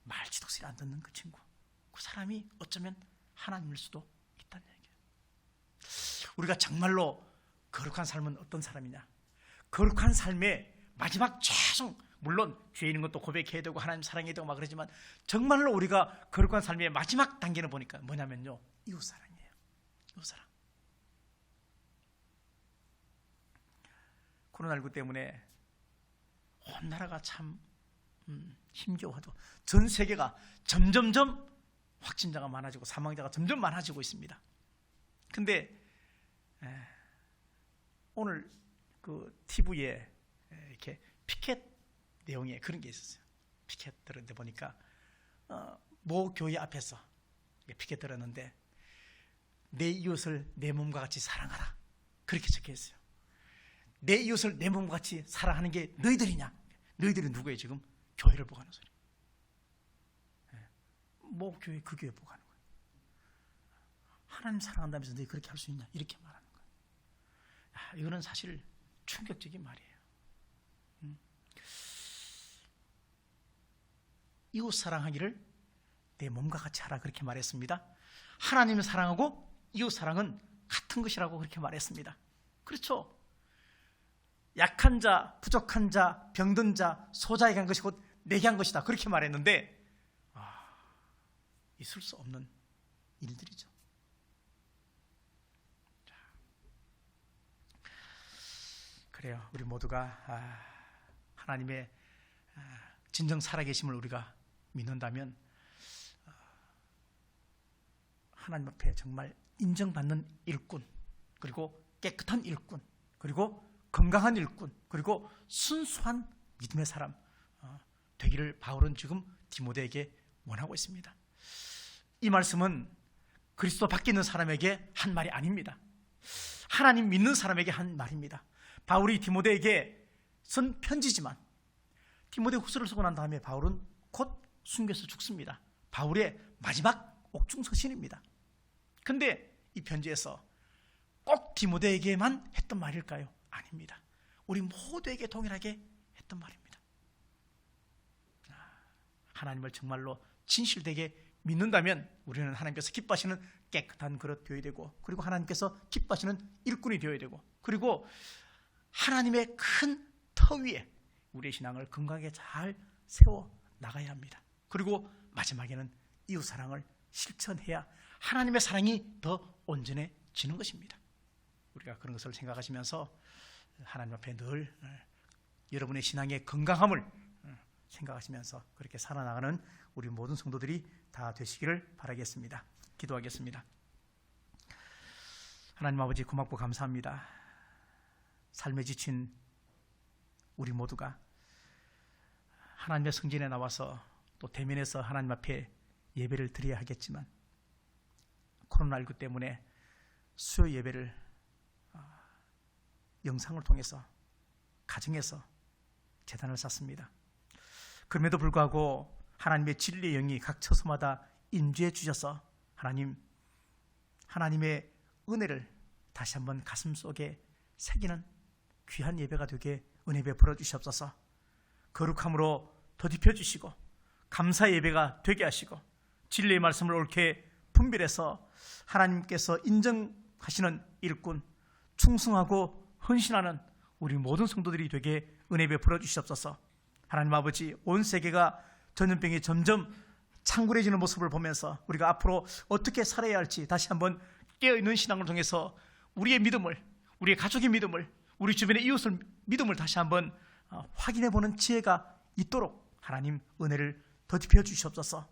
말지독소리 안 듣는 그 친구, 그 사람이 어쩌면 하나님일 수도 있다는 얘기예요. 우리가 정말로 거룩한 삶은 어떤 삶이냐? 거룩한 삶의 마지막 최종, 물론 죄 있는 것도 고백해야 되고 하나님 사랑해야 되고 막 그러지만 정말로 우리가 거룩한 삶의 마지막 단계는 보니까 뭐냐면요, 이웃사랑이에요. 이웃사랑. 코로나19 때문에 온 나라가 참 힘겨워도 전 세계가 점점점 확진자가 많아지고 사망자가 점점 많아지고 있습니다. 근데 오늘 그 TV에 이렇게 피켓 내용에 그런 게 있었어요. 피켓 들었는데 보니까 모 교회 앞에서 피켓 들었는데 내 이웃을 내 몸과 같이 사랑하라, 그렇게 적혀 있어요. 내 이웃을 내 몸과 같이 사랑하는 게 너희들이냐? 너희들이 누구예요? 지금 교회를 보고 하는 소리. 뭐 교회, 그 교회 보고 하는 거예요. 하나님 사랑한다면서 너희 그렇게 할 수 있냐? 이렇게 말하는 거예요. 이거는 사실 충격적인 말이에요. 이웃 사랑하기를 내 몸과 같이 하라, 그렇게 말했습니다. 하나님을 사랑하고 이웃 사랑은 같은 것이라고 그렇게 말했습니다. 그렇죠? 약한 자, 부족한 자, 병든 자, 소자에게 한 것이 곧 내게 한 것이다, 그렇게 말했는데 있을 수 없는 일들이죠. 그래요. 우리 모두가 하나님의 진정 살아계심을 우리가 믿는다면 하나님 앞에 정말 인정받는 일꾼, 그리고 깨끗한 일꾼, 그리고 건강한 일꾼, 그리고 순수한 믿음의 사람 되기를 바울은 지금 디모데에게 원하고 있습니다. 이 말씀은 그리스도 밖에 있는 사람에게 한 말이 아닙니다. 하나님 믿는 사람에게 한 말입니다. 바울이 디모데에게 쓴 편지지만 디모데 후서를 쓰고 난 다음에 바울은 곧 순교해서 죽습니다. 바울의 마지막 옥중서신입니다. 근데 이 편지에서 꼭 디모데에게만 했던 말일까요? 아닙니다. 우리 모두에게 동일하게 했던 말입니다. 하나님을 정말로 진실되게 믿는다면 우리는 하나님께서 기뻐하시는 깨끗한 그릇 되어야 되고, 그리고 하나님께서 기뻐하시는 일꾼이 되어야 되고, 그리고 하나님의 큰 터 위에 우리의 신앙을 건강하게 잘 세워 나가야 합니다. 그리고 마지막에는 이웃 사랑을 실천해야 하나님의 사랑이 더 온전해지는 것입니다. 우리가 그런 것을 생각하시면서 하나님 앞에 늘 여러분의 신앙의 건강함을 생각하시면서 그렇게 살아나가는 우리 모든 성도들이 다 되시기를 바라겠습니다. 기도하겠습니다. 하나님 아버지, 고맙고 감사합니다. 삶에 지친 우리 모두가 하나님의 성전에 나와서 또 대면에서 하나님 앞에 예배를 드려야 하겠지만 코로나19 때문에 수요 예배를 영상을 통해서 가정에서 제단을 쌓습니다. 그럼에도 불구하고 하나님의 진리의 영이 각 처소마다 임재해 주셔서 하나님의 은혜를 다시 한번 가슴 속에 새기는 귀한 예배가 되게 은혜 베풀어 주시옵소서. 거룩함으로 더딥혀 주시고 감사 예배가 되게 하시고 진리의 말씀을 옳게 분별해서 하나님께서 인정하시는 일꾼, 충성하고 헌신하는 우리 모든 성도들이 되게 은혜 베풀어 주시옵소서. 하나님 아버지, 온 세계가 전염병이 점점 창굴해지는 모습을 보면서 우리가 앞으로 어떻게 살아야 할지 다시 한번 깨어있는 신앙을 통해서 우리의 믿음을, 우리의 가족의 믿음을, 우리 주변의 이웃을 믿음을 다시 한번 확인해보는 지혜가 있도록 하나님 은혜를 더딥혀 주시옵소서.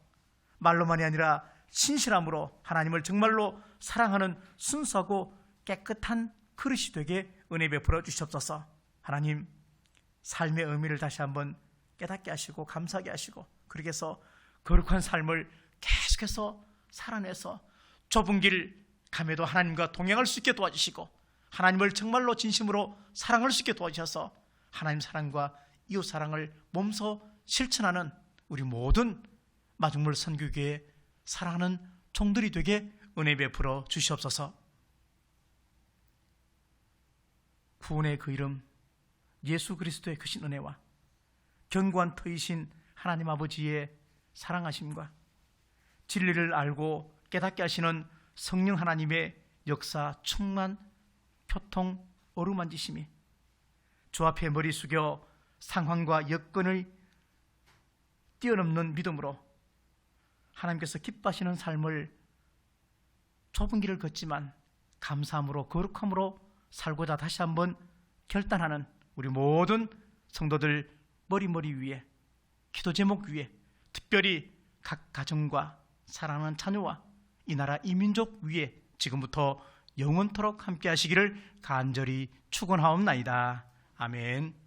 말로만이 아니라 신실함으로 하나님을 정말로 사랑하는 순수하고 깨끗한 그릇이 되게 은혜 베풀어 주시옵소서. 하나님, 삶의 의미를 다시 한번 깨닫게 하시고 감사하게 하시고, 그렇게 해서 거룩한 삶을 계속해서 살아내서 좁은 길 감에도 하나님과 동행할 수 있게 도와주시고, 하나님을 정말로 진심으로 사랑할 수 있게 도와주셔서 하나님 사랑과 이웃 사랑을 몸소 실천하는 우리 모든 마중물 선교교회 사랑하는 종들이 되게 은혜 베풀어 주시옵소서. 구원의 그 이름 예수 그리스도의 크신 은혜와 견고한 터이신 하나님 아버지의 사랑하심과 진리를 알고 깨닫게 하시는 성령 하나님의 역사 충만 교통 어루만지심이 주 앞에 머리 숙여 상황과 여건을 뛰어넘는 믿음으로 하나님께서 기뻐하시는 삶을 좁은 길을 걷지만 감사함으로 거룩함으로 살고자 다시 한번 결단하는 우리 모든 성도들 머리 위에, 기도 제목 위에, 특별히 각 가정과 사랑하는 자녀와 이 나라 이 민족 위에 지금부터 영원토록 함께 하시기를 간절히 축원하옵나이다. 아멘.